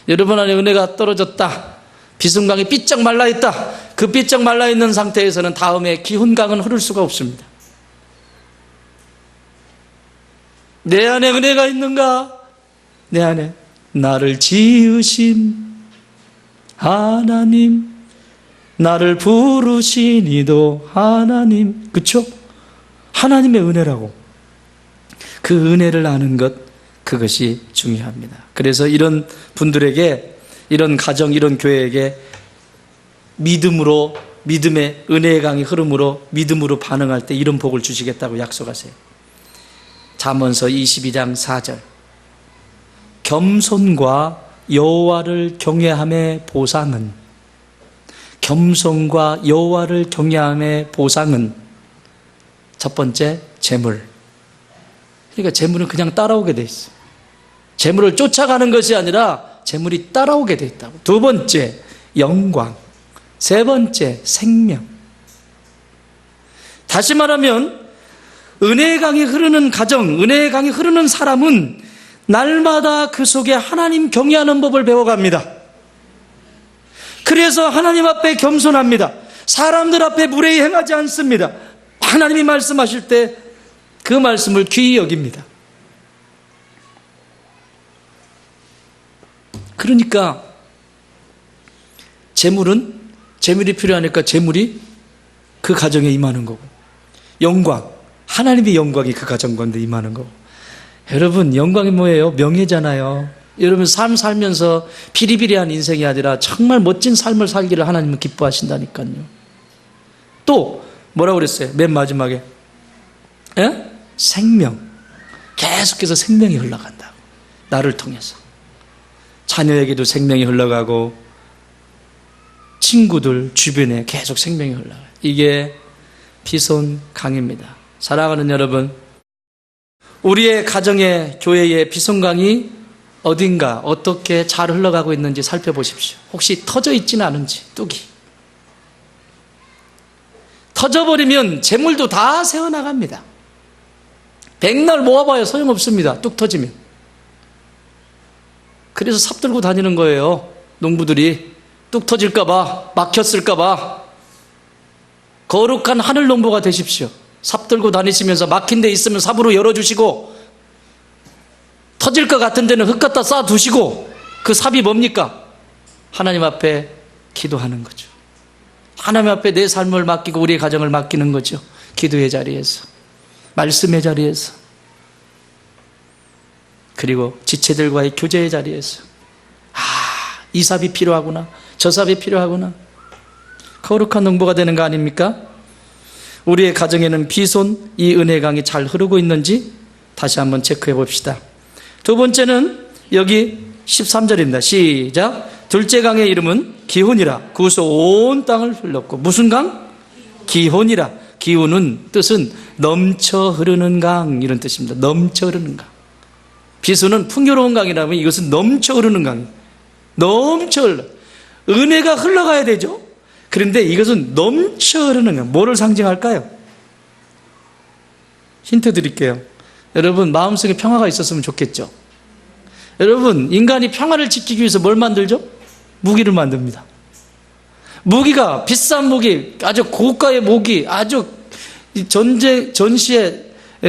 여러분 안에 은혜가 떨어졌다, 비순강이 삐쩍 말라있다, 그 삐쩍 말라있는 상태에서는 다음에 기훈강은 흐를 수가 없습니다. 내 안에 은혜가 있는가? 내 안에 나를 지으신 하나님, 나를 부르신 이도 하나님. 그쵸? 하나님의 은혜라고. 그 은혜를 아는 것, 그것이 중요합니다. 그래서 이런 분들에게, 이런 가정, 이런 교회에게 믿음으로, 믿음의 은혜의 강이 흐름으로 믿음으로 반응할 때 이런 복을 주시겠다고 약속하세요. 잠언서 22장 4절. 겸손과 여호와를 경외함의 보상은, 겸손과 여호와를 경외함의 보상은 첫 번째, 재물. 그러니까 재물은 그냥 따라오게 돼 있어요. 재물을 쫓아가는 것이 아니라 재물이 따라오게 돼 있다고. 두 번째, 영광. 세 번째, 생명. 다시 말하면 은혜의 강이 흐르는 가정, 은혜의 강이 흐르는 사람은 날마다 그 속에 하나님 경외하는 법을 배워갑니다. 그래서 하나님 앞에 겸손합니다. 사람들 앞에 무례히 행하지 않습니다. 하나님이 말씀하실 때 그 말씀을 귀히 여깁니다. 그러니까 재물이 필요하니까 재물이 그 가정에 임하는 거고, 영광, 하나님의 영광이 그 가정 가운데 임하는 거고. 여러분, 영광이 뭐예요? 명예잖아요. 여러분, 삶 살면서 비리비리한 인생이 아니라 정말 멋진 삶을 살기를 하나님은 기뻐하신다니까요. 또 뭐라고 그랬어요? 맨 마지막에 생명. 계속해서 생명이 흘러간다고. 나를 통해서 자녀에게도 생명이 흘러가고 친구들 주변에 계속 생명이 흘러가요. 이게 비손강입니다. 사랑하는 여러분, 우리의 가정의 교회의 비손강이 어딘가 어떻게 잘 흘러가고 있는지 살펴보십시오. 혹시 터져 있지는 않은지. 뚝이 터져버리면 재물도 다 새어나갑니다. 백날 모아봐야 소용없습니다. 뚝 터지면. 그래서 삽 들고 다니는 거예요. 농부들이 뚝 터질까봐, 막혔을까봐. 거룩한 하늘 농부가 되십시오. 삽 들고 다니시면서 막힌 데 있으면 삽으로 열어주시고, 터질 것 같은 데는 흙 갖다 쌓아두시고, 그 삽이 뭡니까? 하나님 앞에 기도하는 거죠. 하나님 앞에 내 삶을 맡기고 우리의 가정을 맡기는 거죠. 기도의 자리에서, 말씀의 자리에서, 그리고 지체들과의 교제의 자리에서. 이 삽이 필요하구나, 저 삽이 필요하구나. 거룩한 농부가 되는 거 아닙니까? 우리의 가정에는 비손 이 은혜의 강이 잘 흐르고 있는지 다시 한번 체크해 봅시다. 두 번째는 여기 13절입니다. 시작. 둘째 강의 이름은 기혼이라. 그것으로 온 땅을 흘렀고. 무슨 강? 기혼이라. 기혼은 뜻은 넘쳐 흐르는 강, 이런 뜻입니다. 넘쳐 흐르는 강. 비수는 풍요로운 강이라면 이것은 넘쳐 흐르는 강. 넘쳐 흘러. 은혜가 흘러가야 되죠. 그런데 이것은 넘쳐 흐르는 강. 뭐를 상징할까요? 힌트 드릴게요. 여러분, 마음속에 평화가 있었으면 좋겠죠. 여러분, 인간이 평화를 지키기 위해서 뭘 만들죠? 무기를 만듭니다. 무기가, 비싼 무기, 아주 고가의 무기, 아주 전시에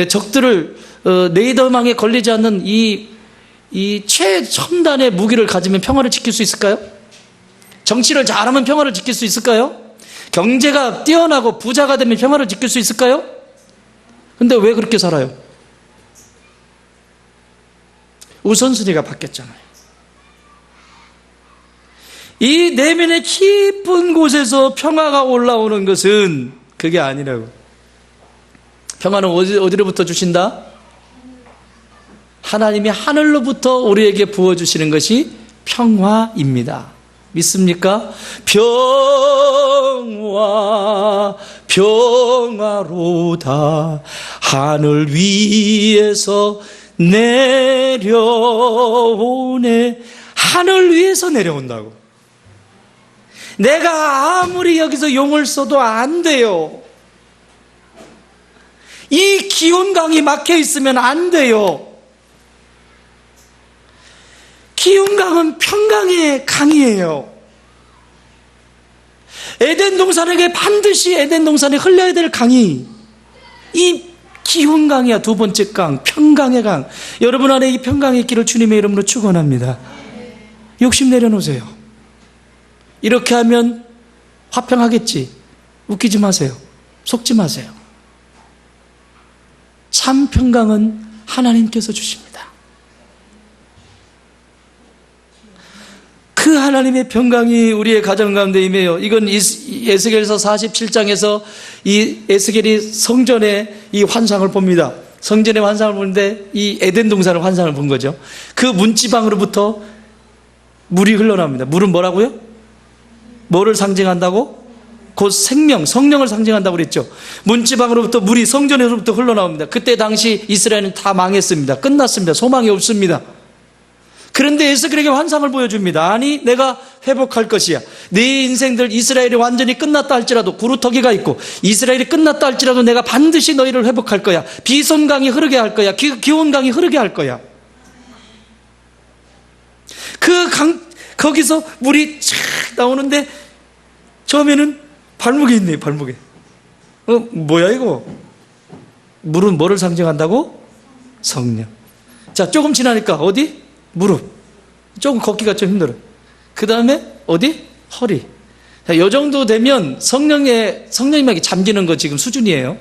적들을 레이더망에 걸리지 않는 이 최첨단의 무기를 가지면 평화를 지킬 수 있을까요? 정치를 잘하면 평화를 지킬 수 있을까요? 경제가 뛰어나고 부자가 되면 평화를 지킬 수 있을까요? 근데 왜 그렇게 살아요? 우선순위가 바뀌었잖아요. 이 내면의 깊은 곳에서 평화가 올라오는 것은 그게 아니라고. 평화는 어디로부터 주신다? 하나님이 하늘로부터 우리에게 부어주시는 것이 평화입니다. 믿습니까? 평화로다 하늘 위에서 내려오네. 하늘 위에서 내려온다고. 내가 아무리 여기서 용을 써도 안 돼요. 이 기온강이 막혀 있으면 안 돼요. 기온강은 평강의 강이에요. 에덴 동산에게 반드시 에덴 동산에 흘러야 될 강이 이 기온강이야. 두 번째 강, 평강의 강. 여러분 안에 이 평강의 있기를 주님의 이름으로 축원합니다. 욕심 내려놓으세요. 이렇게 하면 화평하겠지. 웃기지 마세요. 속지 마세요. 참 평강은 하나님께서 주십니다. 그 하나님의 평강이 우리의 가정 가운데 임해요. 이건 에스겔서 47장에서 이 에스겔이 성전의 이 환상을 봅니다. 성전의 환상을 보는데 이 에덴 동산의 환상을 본 거죠. 그 문지방으로부터 물이 흘러나옵니다. 물은 뭐라고요? 뭐를 상징한다고? 곧 생명, 성령을 상징한다고 그랬죠. 문지방으로부터 물이 성전에서부터 흘러나옵니다. 그때 당시 이스라엘은 다 망했습니다. 끝났습니다. 소망이 없습니다. 그런데 에스겔에게 환상을 보여줍니다. 아니, 내가 회복할 것이야. 네 인생들 이스라엘이 완전히 끝났다 할지라도, 구루터기가 있고 이스라엘이 끝났다 할지라도 내가 반드시 너희를 회복할 거야. 비손강이 흐르게 할 거야. 기온강이 흐르게 할 거야. 그 강, 거기서 물이 쫙 나오는데 처음에는 발목에 있네요. 발목에. 뭐야 이거? 물은 뭐를 상징한다고? 성령. 자, 조금 지나니까 어디? 무릎. 조금 걷기가 좀 힘들어요. 그 다음에 어디? 허리. 자, 이 정도 되면 성령님에게 잠기는 거 지금 수준이에요.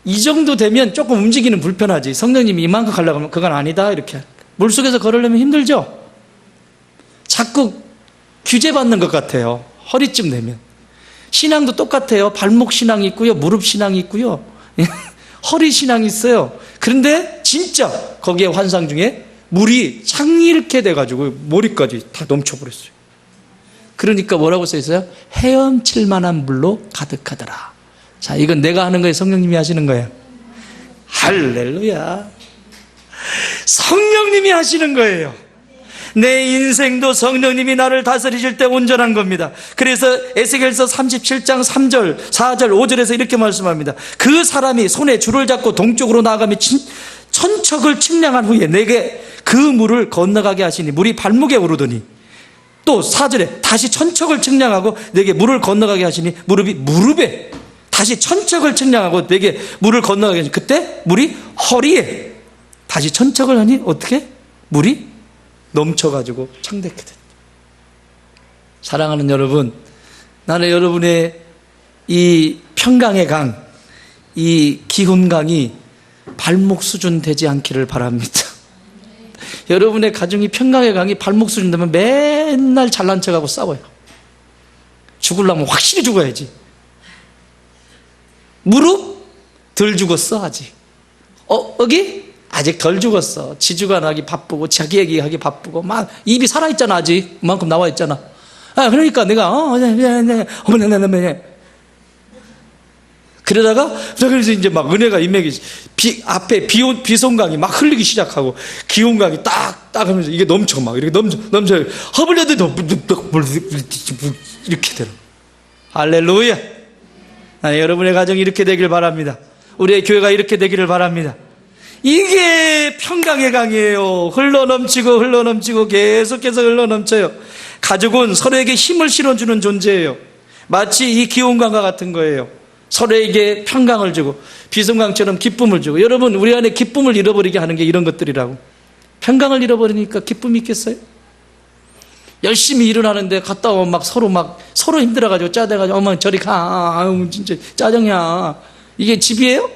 이 정도 되면 조금 움직이는 불편하지. 성령님이 이만큼 가려고 하면 그건 아니다. 이렇게. 물속에서 걸으려면 힘들죠? 자꾸 규제받는 것 같아요. 허리쯤 되면. 신앙도 똑같아요. 발목 신앙이 있고요. 무릎 신앙이 있고요. 허리 신앙이 있어요. 그런데 진짜 거기에 환상 중에 물이 창이렇게 돼가지고 머리까지 다 넘쳐버렸어요. 그러니까 뭐라고 써있어요? 헤엄칠 만한 물로 가득하더라. 자, 이건 내가 하는 거예요? 성령님이 하시는 거예요? 할렐루야. 성령님이 하시는 거예요. 내 인생도 성령님이 나를 다스리실 때 온전한 겁니다. 그래서 에스겔서 37장 3절, 4절, 5절에서 이렇게 말씀합니다. 그 사람이 손에 줄을 잡고 동쪽으로 나아가며 천척을 측량한 후에 내게 그 물을 건너가게 하시니 물이 발목에 오르더니, 또 4절에 다시 천척을 측량하고 내게 물을 건너가게 하시니 무릎이 무릎에, 다시 천척을 측량하고 내게 물을 건너가게 하시니 그때 물이 허리에, 다시 천척을 하니 어떻게? 물이 넘쳐가지고 창백해 됐다. 사랑하는 여러분, 나는 여러분의 이 평강의 강, 이 기훈강이 발목 수준 되지 않기를 바랍니다. 여러분의 가정이 평강의 강이 발목 수준 되면 맨날 잘난 척하고 싸워요. 죽으려면 확실히 죽어야지. 무릎? 덜 죽었어 아직. 어기? 아직 덜 죽었어. 지주관하기 바쁘고 자기 얘기하기 바쁘고 막 입이 살아있잖아. 아직 그만큼 나와있잖아. 그러니까 내가 그러다가 그래서 이제 막 은혜가 임하기 앞에 비송강이 막 흘리기 시작하고 기온강이 딱 하면서 이게 넘쳐 막 이렇게 넘쳐 허블려도 이렇게 되는. 할렐루야. 여러분의 가정이 이렇게 되길 바랍니다. 우리의 교회가 이렇게 되기를 바랍니다. 이게 평강의 강이에요. 흘러넘치고 계속해서 흘러넘쳐요. 가족은 서로에게 힘을 실어주는 존재예요. 마치 이 기온강과 같은 거예요. 서로에게 평강을 주고 비성강처럼 기쁨을 주고. 여러분, 우리 안에 기쁨을 잃어버리게 하는 게 이런 것들이라고. 평강을 잃어버리니까 기쁨이 있겠어요? 열심히 일을 하는데 갔다 오면 막 서로 힘들어가지고 짜대가지고 어머 저리 가. 아유 진짜 짜증이야. 이게 집이에요?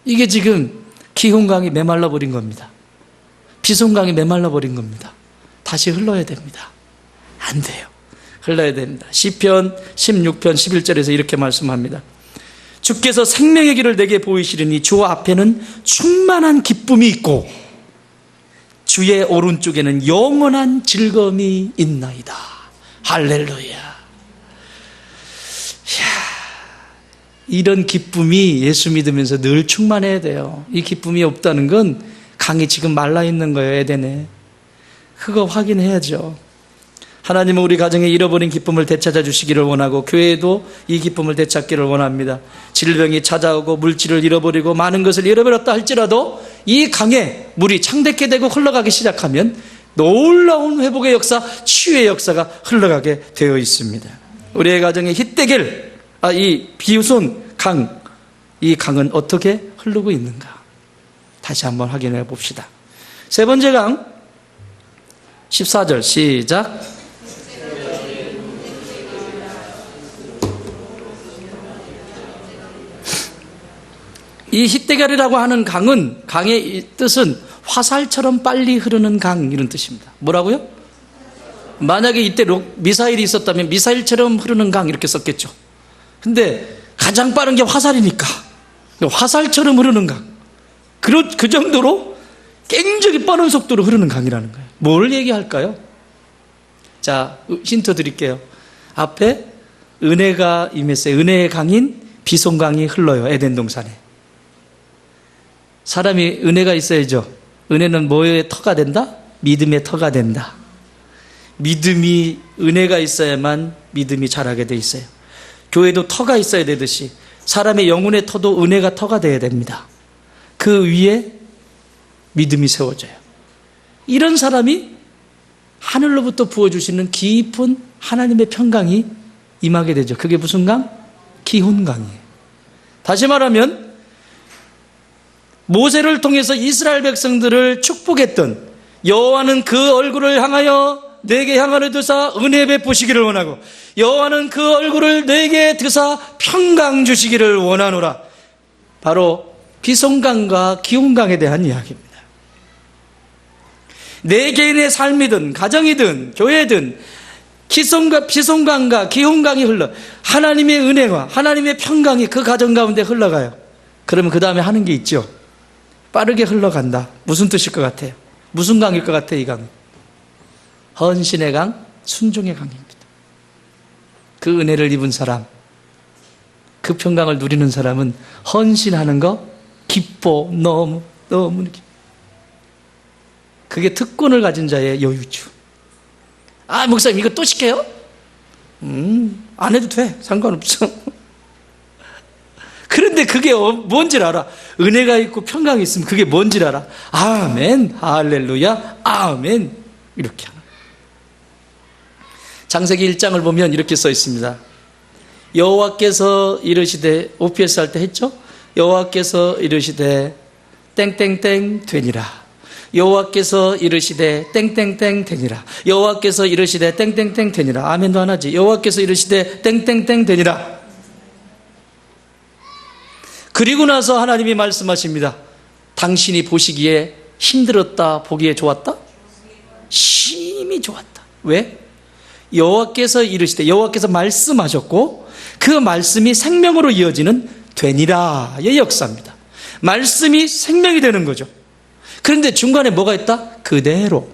이게 지금 기훈강이 메말라 버린 겁니다. 비송강이 메말라 버린 겁니다. 다시 흘러야 됩니다. 안 돼요. 흘러야 됩니다. 시편 16편 11절에서 이렇게 말씀합니다. 주께서 생명의 길을 내게 보이시리니 주 앞에는 충만한 기쁨이 있고 주의 오른쪽에는 영원한 즐거움이 있나이다. 할렐루야. 이런 기쁨이 예수 믿으면서 늘 충만해야 돼요. 이 기쁨이 없다는 건 강이 지금 말라 있는 거예요. 에덴에. 그거 확인해야죠. 하나님은 우리 가정에 잃어버린 기쁨을 되찾아 주시기를 원하고 교회에도 이 기쁨을 되찾기를 원합니다. 질병이 찾아오고 물질을 잃어버리고 많은 것을 잃어버렸다 할지라도 이 강에 물이 창대케 되고 흘러가기 시작하면 놀라운 회복의 역사, 치유의 역사가 흘러가게 되어 있습니다. 우리의 가정에 힛되길, 이 비웃은 강, 이 강은 어떻게 흐르고 있는가? 다시 한번 확인해 봅시다. 세 번째 강, 14절 시작. 이 힛데겔이라고 하는 강은, 강의 뜻은 화살처럼 빨리 흐르는 강, 이런 뜻입니다. 뭐라고요? 만약에 이때 미사일이 있었다면 미사일처럼 흐르는 강 이렇게 썼겠죠. 근데 가장 빠른 게 화살이니까 화살처럼 흐르는 강, 그 정도로 굉장히 빠른 속도로 흐르는 강이라는 거예요. 뭘 얘기할까요? 자, 힌트 드릴게요. 앞에 은혜가 임했어요. 은혜의 강인 비송강이 흘러요. 에덴 동산에. 사람이 은혜가 있어야죠. 은혜는 뭐의 터가 된다? 믿음의 터가 된다. 믿음이, 은혜가 있어야만 믿음이 자라게 돼 있어요. 교회도 터가 있어야 되듯이 사람의 영혼의 터도 은혜가 터가 돼야 됩니다. 그 위에 믿음이 세워져요. 이런 사람이 하늘로부터 부어주시는 깊은 하나님의 평강이 임하게 되죠. 그게 무슨 강? 기훈강이에요. 다시 말하면 모세를 통해서 이스라엘 백성들을 축복했던 여호와는 그 얼굴을 향하여 내게 향하여 드사 은혜 베푸시기를 원하고 여호와는 그 얼굴을 내게 드사 평강 주시기를 원하노라. 바로 비송강과 기훈강에 대한 이야기입니다. 내 개인의 삶이든 가정이든 교회든 비송강과 기훈강이 흘러 하나님의 은혜와 하나님의 평강이 그 가정 가운데 흘러가요. 그러면 그 다음에 하는 게 있죠. 빠르게 흘러간다. 무슨 뜻일 것 같아요? 무슨 강일 것 같아요? 이 강은 헌신의 강, 순종의 강입니다. 그 은혜를 입은 사람, 그 평강을 누리는 사람은 헌신하는 거 기뻐. 너무 기뻐. 그게 특권을 가진 자의 여유죠. 아, 목사님 이거 또 시켜요? 안 해도 돼. 상관없어. 그런데 그게 뭔지를 알아. 은혜가 있고 평강이 있으면 그게 뭔지를 알아. 아멘, 할렐루야, 아멘. 이렇게 하는. 창세기 1장을 보면 이렇게 써 있습니다. 여호와께서 이르시되, OPS 할 때 했죠? 여호와께서 이르시되 땡땡땡 되니라. 여호와께서 이르시되 땡땡땡 되니라. 여호와께서 이르시되 땡땡땡 되니라. 아멘도 안 하지. 여호와께서 이르시되 땡땡땡 되니라. 그리고 나서 하나님이 말씀하십니다. 당신이 보시기에 힘들었다, 보기에 좋았다? 심히 좋았다. 왜? 여호와께서 이르시되, 여호와께서 말씀하셨고 그 말씀이 생명으로 이어지는 되니라의 역사입니다. 말씀이 생명이 되는 거죠. 그런데 중간에 뭐가 있다? 그대로.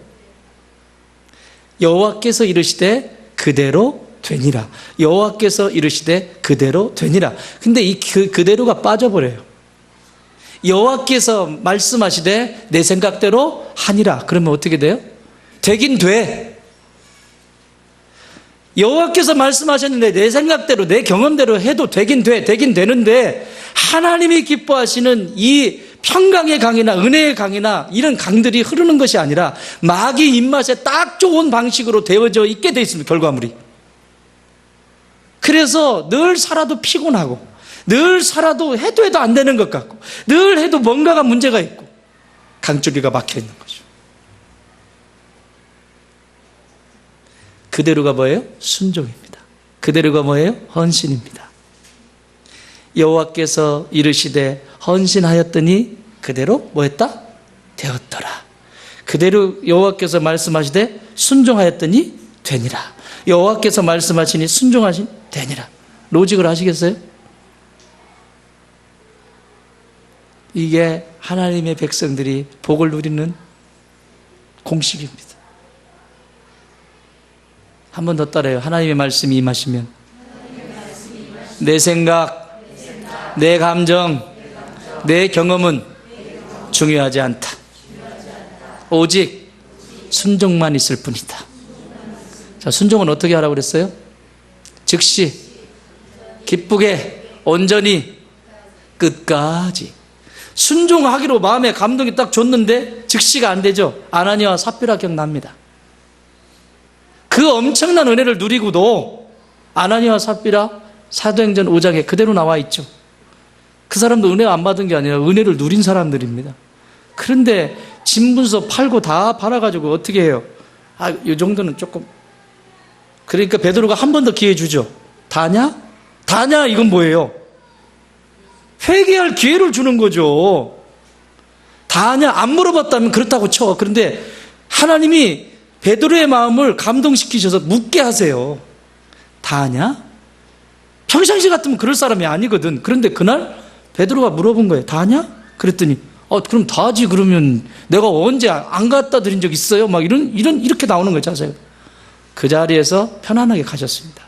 여호와께서 이르시되 그대로 되니라. 여호와께서 이르시되 그대로 되니라. 근데 이 그대로가 빠져버려요. 여호와께서 말씀하시되 내 생각대로 하니라. 그러면 어떻게 돼요? 되긴 돼. 여호와께서 말씀하셨는데 내 생각대로 내 경험대로 해도 되긴 돼. 되긴 되는데 하나님이 기뻐하시는 이 평강의 강이나 은혜의 강이나 이런 강들이 흐르는 것이 아니라 마귀 입맛에 딱 좋은 방식으로 되어져 있게 돼 있습니다. 결과물이. 그래서 늘 살아도 피곤하고 늘 살아도 해도 안 되는 것 같고 늘 해도 뭔가가 문제가 있고 강줄기가 막혀 있는 거죠. 그대로가 뭐예요? 순종입니다. 그대로가 뭐예요? 헌신입니다. 여호와께서 이르시되 헌신하였더니 그대로 뭐했다? 되었더라. 그대로 여호와께서 말씀하시되 순종하였더니 되니라. 여호와께서 말씀하시니 순종하신 되니라. 로직을 하시겠어요? 이게 하나님의 백성들이 복을 누리는 공식입니다. 한 번 더 따라해요. 하나님의 말씀이 임하시면 내 생각, 내 감정, 내 경험은 중요하지 않다. 오직 순종만 있을 뿐이다. 자, 순종은 어떻게 하라고 그랬어요? 즉시, 기쁘게, 온전히, 끝까지. 순종하기로 마음에 감동이 딱 줬는데 즉시가 안 되죠. 아나니아와 삽비라 기억납니다. 그 엄청난 은혜를 누리고도 아나니아와 삽비라 사도행전 5장에 그대로 나와 있죠. 그 사람도 은혜 안 받은 게 아니라 은혜를 누린 사람들입니다. 그런데 진분서 팔고 다 팔아가지고 어떻게 해요? 이 정도는 조금. 그러니까 베드로가 한 번 더 기회 주죠. 다냐? 다냐? 이건 뭐예요? 회개할 기회를 주는 거죠. 다냐? 안 물어봤다면 그렇다고 쳐. 그런데 하나님이 베드로의 마음을 감동시키셔서 묻게 하세요. 다냐? 평상시 같으면 그럴 사람이 아니거든. 그런데 그날 베드로가 물어본 거예요. 다냐? 그랬더니 그럼 다지. 그러면 내가 언제 안 갖다 드린 적 있어요? 막 이렇게 나오는 거죠. 자세가. 그 자리에서 편안하게 가셨습니다.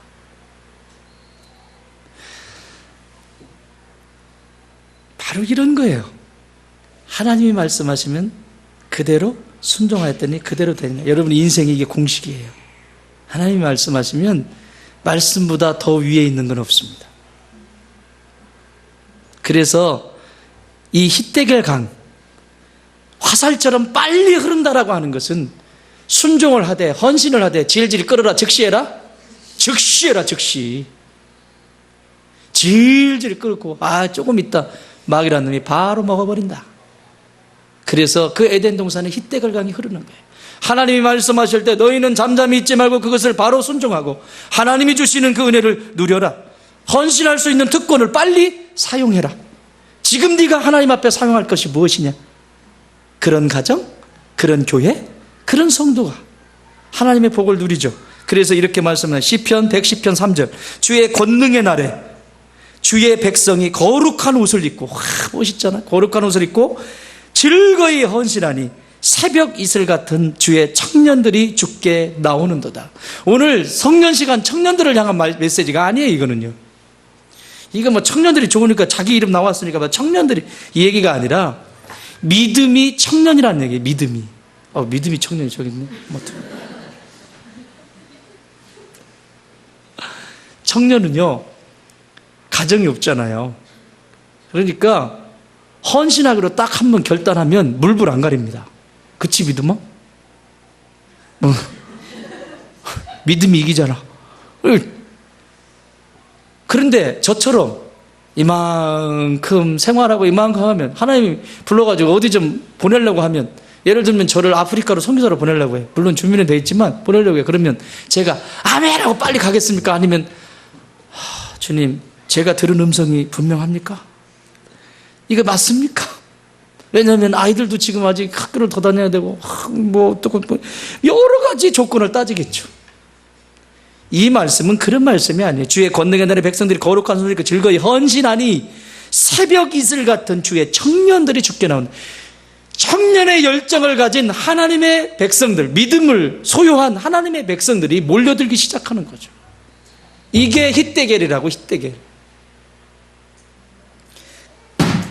바로 이런 거예요. 하나님이 말씀하시면 그대로 순종하였더니 그대로 되냐. 여러분 인생이 이게 공식이에요. 하나님이 말씀하시면 말씀보다 더 위에 있는 건 없습니다. 그래서 이 히데겔 강, 화살처럼 빨리 흐른다라고 하는 것은 순종을 하되 헌신을 하되 질질 끌어라. 즉시해라. 즉시해라. 즉시. 질질 끌고 조금 있다 마귀라는 놈이 바로 먹어버린다. 그래서 그 에덴 동산에 히데겔 강이 흐르는 거예요. 하나님이 말씀하실 때 너희는 잠잠히 있지 말고 그것을 바로 순종하고 하나님이 주시는 그 은혜를 누려라. 헌신할 수 있는 특권을 빨리 사용해라. 지금 네가 하나님 앞에 사용할 것이 무엇이냐? 그런 가정, 그런 교회, 그런 성도가 하나님의 복을 누리죠. 그래서 이렇게 말씀하는 시편 110편 3절 주의 권능의 날에 주의 백성이 거룩한 옷을 입고 멋있잖아. 거룩한 옷을 입고 즐거이 헌신하니 새벽 이슬 같은 주의 청년들이 죽게 나오는도다. 오늘 성년 시간 청년들을 향한 메시지가 아니에요. 이거는요. 이거 뭐 청년들이 좋으니까 자기 이름 나왔으니까 뭐 청년들이 이 얘기가 아니라 믿음이 청년이라는 얘기예요. 믿음이. 믿음이 청년이 저기 있네. 청년은요 가정이 없잖아요. 그러니까 헌신하기로 딱 한 번 결단하면 물불 안 가립니다. 그치 믿음아? 믿음이 이기잖아. 그런데 저처럼 이만큼 생활하고 이만큼 하면 하나님이 불러가지고 어디 좀 보내려고 하면 예를 들면 저를 아프리카로 선교사로 보내려고 해요. 물론 준비는 돼 있지만 보내려고 해요. 그러면 제가 아멘 하고 빨리 가겠습니까? 아니면 주님, 제가 들은 음성이 분명합니까? 이거 맞습니까? 왜냐하면 아이들도 지금 아직 학교를 더 다녀야 되고 또 여러 가지 조건을 따지겠죠. 이 말씀은 그런 말씀이 아니에요. 주의 권능의 날에 백성들이 거룩한 손을 들고 즐거이 헌신하니 새벽 이슬 같은 주의 청년들이 죽게 나온다. 청년의 열정을 가진 하나님의 백성들, 믿음을 소유한 하나님의 백성들이 몰려들기 시작하는 거죠. 이게 히데겔이라고. 히데겔.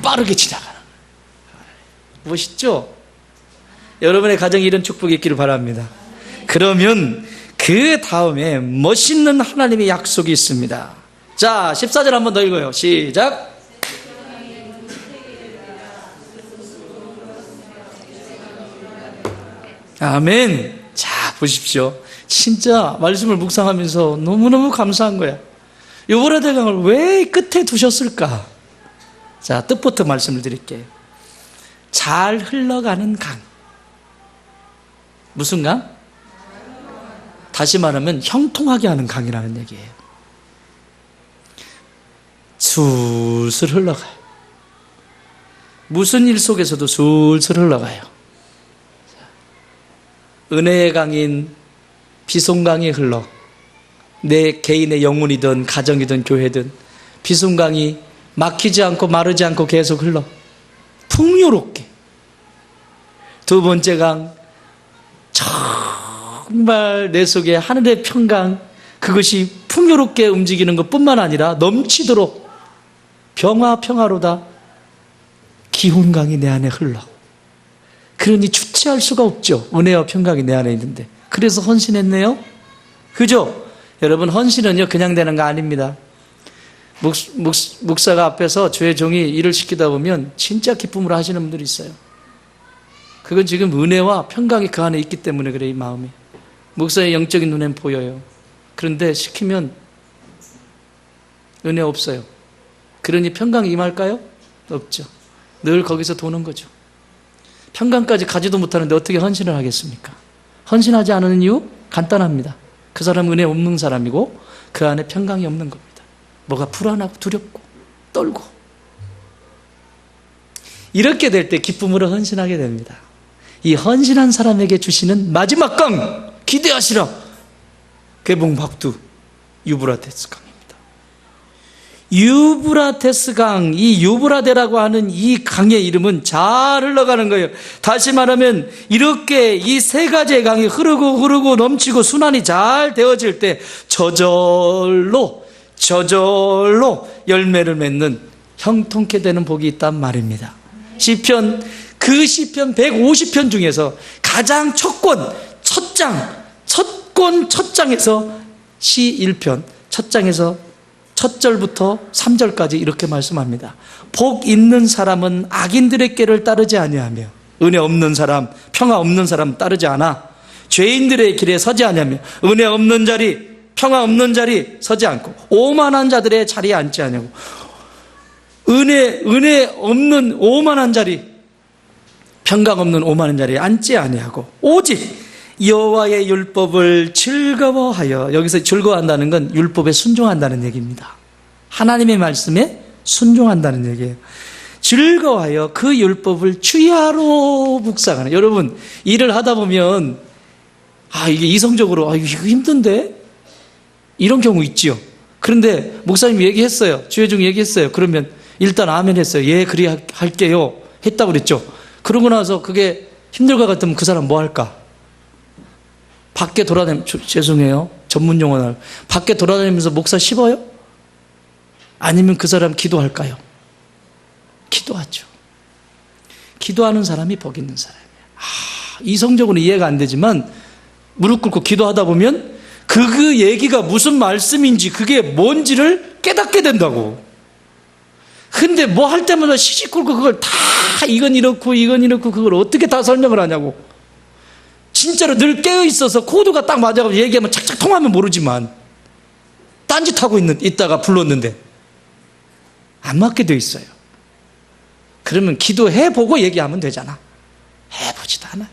빠르게 지나가는 거예요. 멋있죠? 여러분의 가정에 이런 축복이 있기를 바랍니다. 그러면 그 다음에 멋있는 하나님의 약속이 있습니다. 자, 14절 한 번 더 읽어요. 시작. 아멘. 자, 보십시오. 진짜 말씀을 묵상하면서 너무너무 감사한 거야. 유브라데강을 왜 끝에 두셨을까? 자, 뜻부터 말씀을 드릴게요. 잘 흘러가는 강. 무슨 강? 다시 말하면 형통하게 하는 강이라는 얘기예요. 술술 흘러가요. 무슨 일 속에서도 술술 흘러가요. 은혜의 강인 비송강이 흘러 내 개인의 영혼이든 가정이든 교회든 비송강이 막히지 않고 마르지 않고 계속 흘러 풍요롭게. 두 번째 강, 정말 내 속에 하늘의 평강, 그것이 풍요롭게 움직이는 것뿐만 아니라 넘치도록 평화로다 기운강이 내 안에 흘러. 그러니 주체할 수가 없죠. 은혜와 평강이 내 안에 있는데. 그래서 헌신했네요. 그죠? 여러분, 헌신은요 그냥 되는 거 아닙니다. 목사가 앞에서 주의 종이 일을 시키다 보면 진짜 기쁨으로 하시는 분들이 있어요. 그건 지금 은혜와 평강이 그 안에 있기 때문에 그래. 이 마음이 목사의 영적인 눈엔 보여요. 그런데 시키면 은혜 없어요. 그러니 평강이 임할까요? 없죠. 늘 거기서 도는 거죠. 평강까지 가지도 못하는데 어떻게 헌신을 하겠습니까? 헌신하지 않는 이유? 간단합니다. 그 사람은 은혜 없는 사람이고 그 안에 평강이 없는 겁니다. 뭐가 불안하고 두렵고 떨고. 이렇게 될 때 기쁨으로 헌신하게 됩니다. 이 헌신한 사람에게 주시는 마지막 강 기대하시라. 개봉박두 유브라데스 강입니다. 유브라데스 강, 이 유브라데라고 하는 이 강의 이름은 잘 흘러가는 거예요. 다시 말하면 이렇게 이 세 가지의 강이 흐르고 넘치고 순환이 잘 되어질 때 저절로 열매를 맺는 형통케 되는 복이 있단 말입니다. 시편 150편 중에서 가장 첫권 첫 장에서 시 1편 첫 장에서 첫 절부터 3절까지 이렇게 말씀합니다. 복 있는 사람은 악인들의 길을 따르지 아니하며 은혜 없는 사람, 평화 없는 사람 따르지 않아. 죄인들의 길에 서지 아니하며 은혜 없는 자리, 평화 없는 자리 서지 않고 오만한 자들의 자리에 앉지 아니하고 은혜 없는 오만한 자리, 평강 없는 오만한 자리에 앉지 아니하고 오직 여호와의 율법을 즐거워하여. 여기서 즐거워한다는 건 율법에 순종한다는 얘기입니다. 하나님의 말씀에 순종한다는 얘기예요. 즐거워하여 그 율법을 주야로 묵상하는. 여러분, 일을 하다 보면 이게 이성적으로 이거 힘든데? 이런 경우 있지요. 그런데 목사님이 얘기했어요. 주여중 얘기했어요. 그러면 일단 아멘 했어요. 예, 그리 할게요 했다고 그랬죠. 그러고 나서 그게 힘들 것 같으면 그 사람 뭐 할까? 밖에 죄송해요. 전문 용어를. 밖에 돌아다니면서 목사 씹어요? 아니면 그 사람 기도할까요? 기도하죠. 기도하는 사람이 복 있는 사람이에요. 이성적으로 이해가 안 되지만 무릎 꿇고 기도하다 보면 그 얘기가 무슨 말씀인지 그게 뭔지를 깨닫게 된다고. 근데 뭐 할 때마다 시시 꿇고 그걸 다 이건 이렇고 그걸 어떻게 다 설명을 하냐고. 진짜로 늘 깨어있어서 코드가 딱 맞아가지고 얘기하면 착착 통하면 모르지만 딴짓하고 있다가 불렀는데 안 맞게 돼 있어요. 그러면 기도해보고 얘기하면 되잖아. 해보지도 않아요.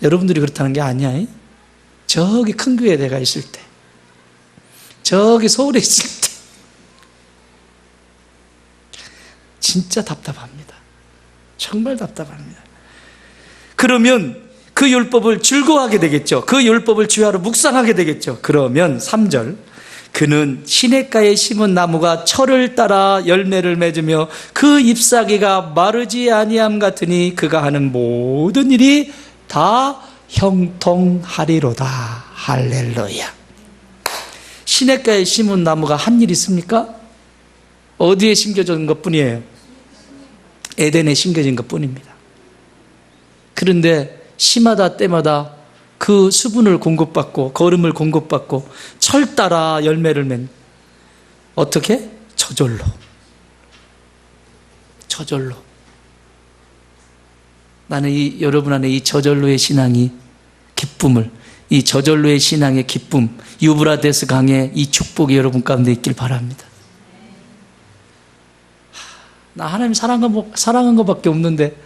여러분들이 그렇다는 게 아니야. 저기 큰 교회에 내가 있을 때, 저기 서울에 있을 때 진짜 답답합니다. 정말 답답합니다. 그러면 그 율법을 즐거워하게 되겠죠. 그 율법을 주야로 묵상하게 되겠죠. 그러면 3절, 그는 시냇가에 심은 나무가 철을 따라 열매를 맺으며 그 잎사귀가 마르지 아니함 같으니 그가 하는 모든 일이 다 형통하리로다. 할렐루야. 시냇가에 심은 나무가 한 일 있습니까? 어디에 심겨진 것뿐이에요? 에덴에 심겨진 것뿐입니다. 그런데 시마다 때마다 그 수분을 공급받고 거름을 공급받고 철 따라 열매를 맺는, 어떻게? 저절로. 나는 여러분 안에 이 저절로의 신앙이 기쁨을, 이 저절로의 신앙의 기쁨, 유브라데스 강의 이 축복이 여러분 가운데 있길 바랍니다. 나 하나님 사랑한 것밖에 없는데,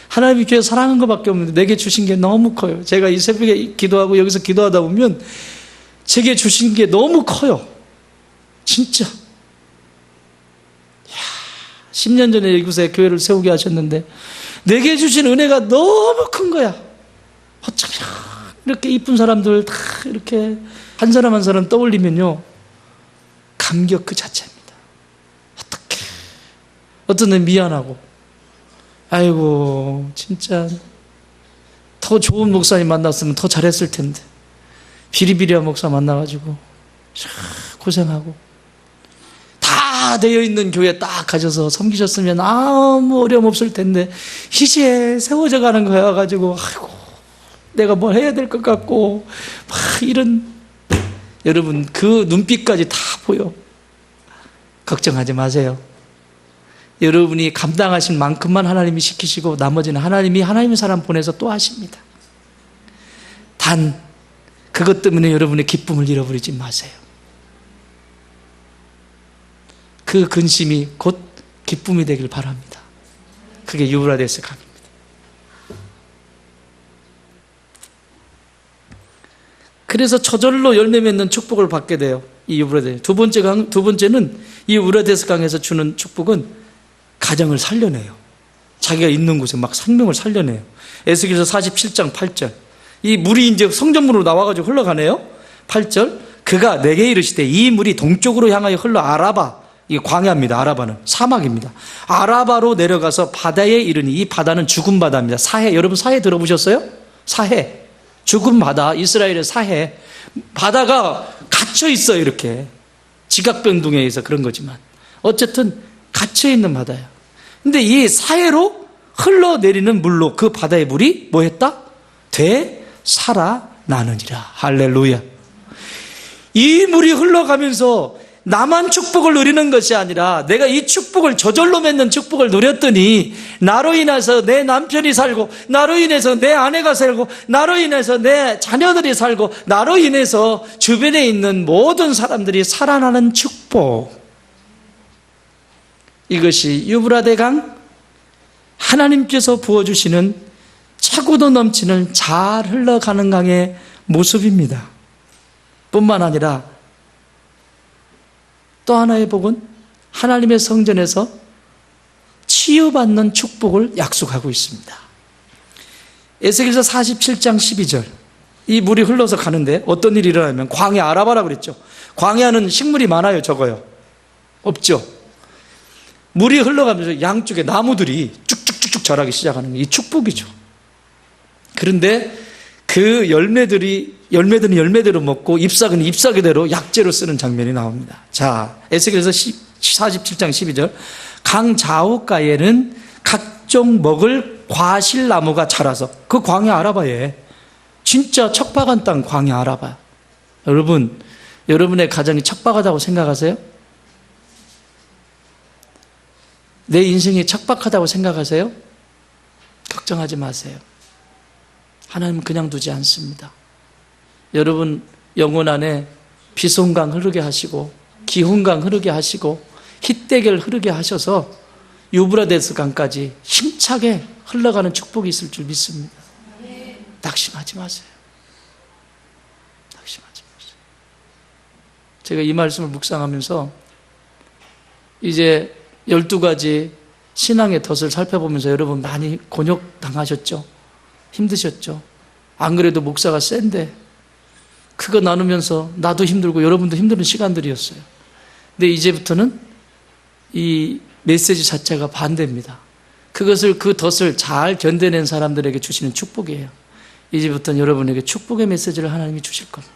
하나님이 교회 사랑한 것밖에 없는데 내게 주신 게 너무 커요. 제가 이 새벽에 기도하고 여기서 기도하다 보면 제게 주신 게 너무 커요. 진짜. 10년 전에 이곳에 교회를 세우게 하셨는데 내게 주신 은혜가 너무 큰 거야. 어쩌면 이렇게 이쁜 사람들 다 이렇게 한 사람 한 사람 떠올리면요, 감격 그 자체입니다. 어떡해. 어떤 데 미안하고, 아이고 진짜 더 좋은 목사님 만났으면 더 잘했을 텐데, 비리비리한 목사 만나가지고 고생하고, 다 되어 있는 교회 딱 가셔서 섬기셨으면 아무 어려움 없을 텐데 이제 세워져 가는 거야 가지고, 아이고 내가 뭘 해야 될 것 같고 막 이런, 여러분 그 눈빛까지 다 보여. 걱정하지 마세요. 여러분이 감당하신 만큼만 하나님이 시키시고 나머지는 하나님이 하나님의 사람 보내서 또 하십니다. 단 그것 때문에 여러분의 기쁨을 잃어버리지 마세요. 그 근심이 곧 기쁨이 되길 바랍니다. 그게 유브라데스 강입니다. 그래서 저절로 열매 맺는 축복을 받게 돼요. 이 유브라데스. 두 번째는 이 유브라데스 강에서 주는 축복은 가정을 살려내요. 자기가 있는 곳에 막 생명을 살려내요. 에스겔서 47장 8절. 이 물이 이제 성전문으로 나와가지고 흘러가네요. 8절. 그가 내게 이르시되 이 물이 동쪽으로 향하여 흘러 아라바, 이게 광야입니다. 아라바는 사막입니다. 아라바로 내려가서 바다에 이르니, 이 바다는 죽은 바다입니다. 사해. 여러분 사해 들어보셨어요? 사해. 죽은 바다. 이스라엘의 사해. 바다가 갇혀 있어요. 이렇게 지각변동에 의해서 그런 거지만 어쨌든 갇혀 있는 바다예요. 근데 이 사해로 흘러내리는 물로 그 바다의 물이 뭐 했다? 되살아나느니라. 할렐루야. 이 물이 흘러가면서 나만 축복을 누리는 것이 아니라 내가 이 축복을 저절로 맺는 축복을 누렸더니 나로 인해서 내 남편이 살고, 나로 인해서 내 아내가 살고, 나로 인해서 내 자녀들이 살고, 나로 인해서 주변에 있는 모든 사람들이 살아나는 축복. 이것이 유브라데 강, 하나님께서 부어주시는 차고도 넘치는 잘 흘러가는 강의 모습입니다. 뿐만 아니라 또 하나의 복은 하나님의 성전에서 치유받는 축복을 약속하고 있습니다. 에스겔서 47장 12절. 이 물이 흘러서 가는데 어떤 일이 일어나면, 광야 아라바라고 그랬죠. 광야는 식물이 많아요, 적어요? 없죠. 물이 흘러가면서 양쪽에 나무들이 쭉쭉쭉쭉 자라기 시작하는 게 이 축복이죠. 그런데 그 열매들은 열매대로 먹고 잎사귀는 잎사귀대로 약재로 쓰는 장면이 나옵니다. 자, 에스겔서 47장 12절. 강 좌우가에는 각종 먹을 과실나무가 자라서, 그 광야 아라바에 진짜 척박한 땅 광야 아라바. 여러분, 여러분의 가정이 척박하다고 생각하세요? 내 인생이 척박하다고 생각하세요? 걱정하지 마세요. 하나님은 그냥 두지 않습니다. 여러분 영혼 안에 비송강 흐르게 하시고, 기훈강 흐르게 하시고, 히데겔 흐르게 하셔서 유브라데스 강까지 힘차게 흘러가는 축복이 있을 줄 믿습니다. 낙심하지 마세요. 낙심하지 마세요. 제가 이 말씀을 묵상하면서 이제 12가지 신앙의 덫을 살펴보면서 여러분 많이 곤욕당하셨죠? 힘드셨죠? 안 그래도 목사가 센데 그거 나누면서 나도 힘들고 여러분도 힘든 시간들이었어요. 근데 이제부터는 이 메시지 자체가 반대입니다. 그것을, 그 덫을 잘 견뎌낸 사람들에게 주시는 축복이에요. 이제부터는 여러분에게 축복의 메시지를 하나님이 주실 겁니다.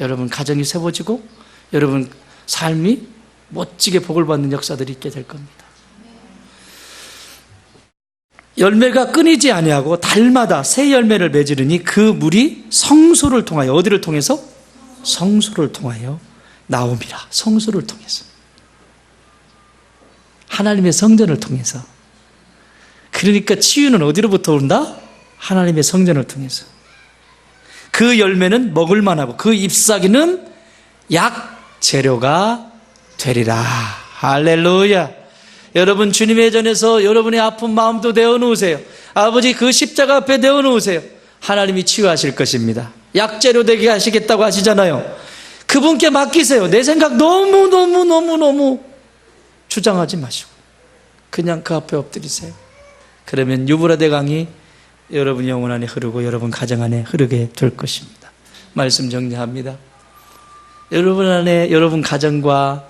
여러분 가정이 세워지고 여러분 삶이 멋지게 복을 받는 역사들이 있게 될 겁니다. 열매가 끊이지 아니하고 달마다 새 열매를 맺으리니 그 물이 성소를 통하여, 어디를 통해서? 성소를 통하여 나옵니다. 성소를 통해서, 하나님의 성전을 통해서. 그러니까 치유는 어디로부터 온다? 하나님의 성전을 통해서. 그 열매는 먹을 만하고 그 잎사귀는 약 재료가 되리라. 할렐루야. 여러분 주님의 전에서 여러분의 아픈 마음도 내어놓으세요. 아버지 그 십자가 앞에 내어놓으세요. 하나님이 치유하실 것입니다. 약재료 되게 하시겠다고 하시잖아요. 그분께 맡기세요. 내 생각 너무 주장하지 마시고 그냥 그 앞에 엎드리세요. 그러면 유브라데 강이 여러분 영혼 안에 흐르고 여러분 가정 안에 흐르게 될 것입니다. 말씀 정리합니다. 여러분 안에, 여러분 가정과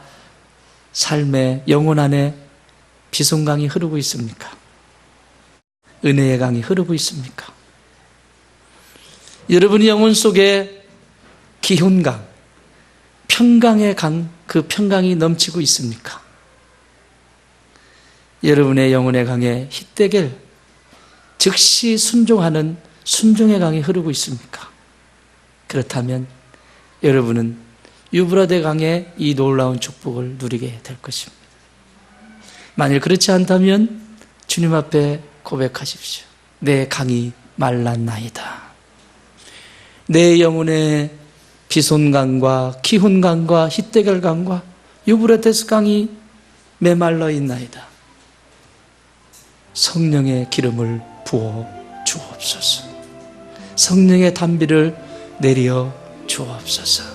삶의 영혼 안에 비송강이 흐르고 있습니까? 은혜의 강이 흐르고 있습니까? 여러분의 영혼 속에 기훈강, 평강의 강, 그 평강이 넘치고 있습니까? 여러분의 영혼의 강에 힛데겔, 즉시 순종하는 순종의 강이 흐르고 있습니까? 그렇다면 여러분은 유브라데 강의 이 놀라운 축복을 누리게 될 것입니다. 만일 그렇지 않다면 주님 앞에 고백하십시오. 내 강이 말랐나이다. 내 영혼의 비손강과 기훈강과 힛데겔강과 유브라데스 강이 메말라 있나이다. 성령의 기름을 부어 주옵소서. 성령의 단비를 내려 주옵소서.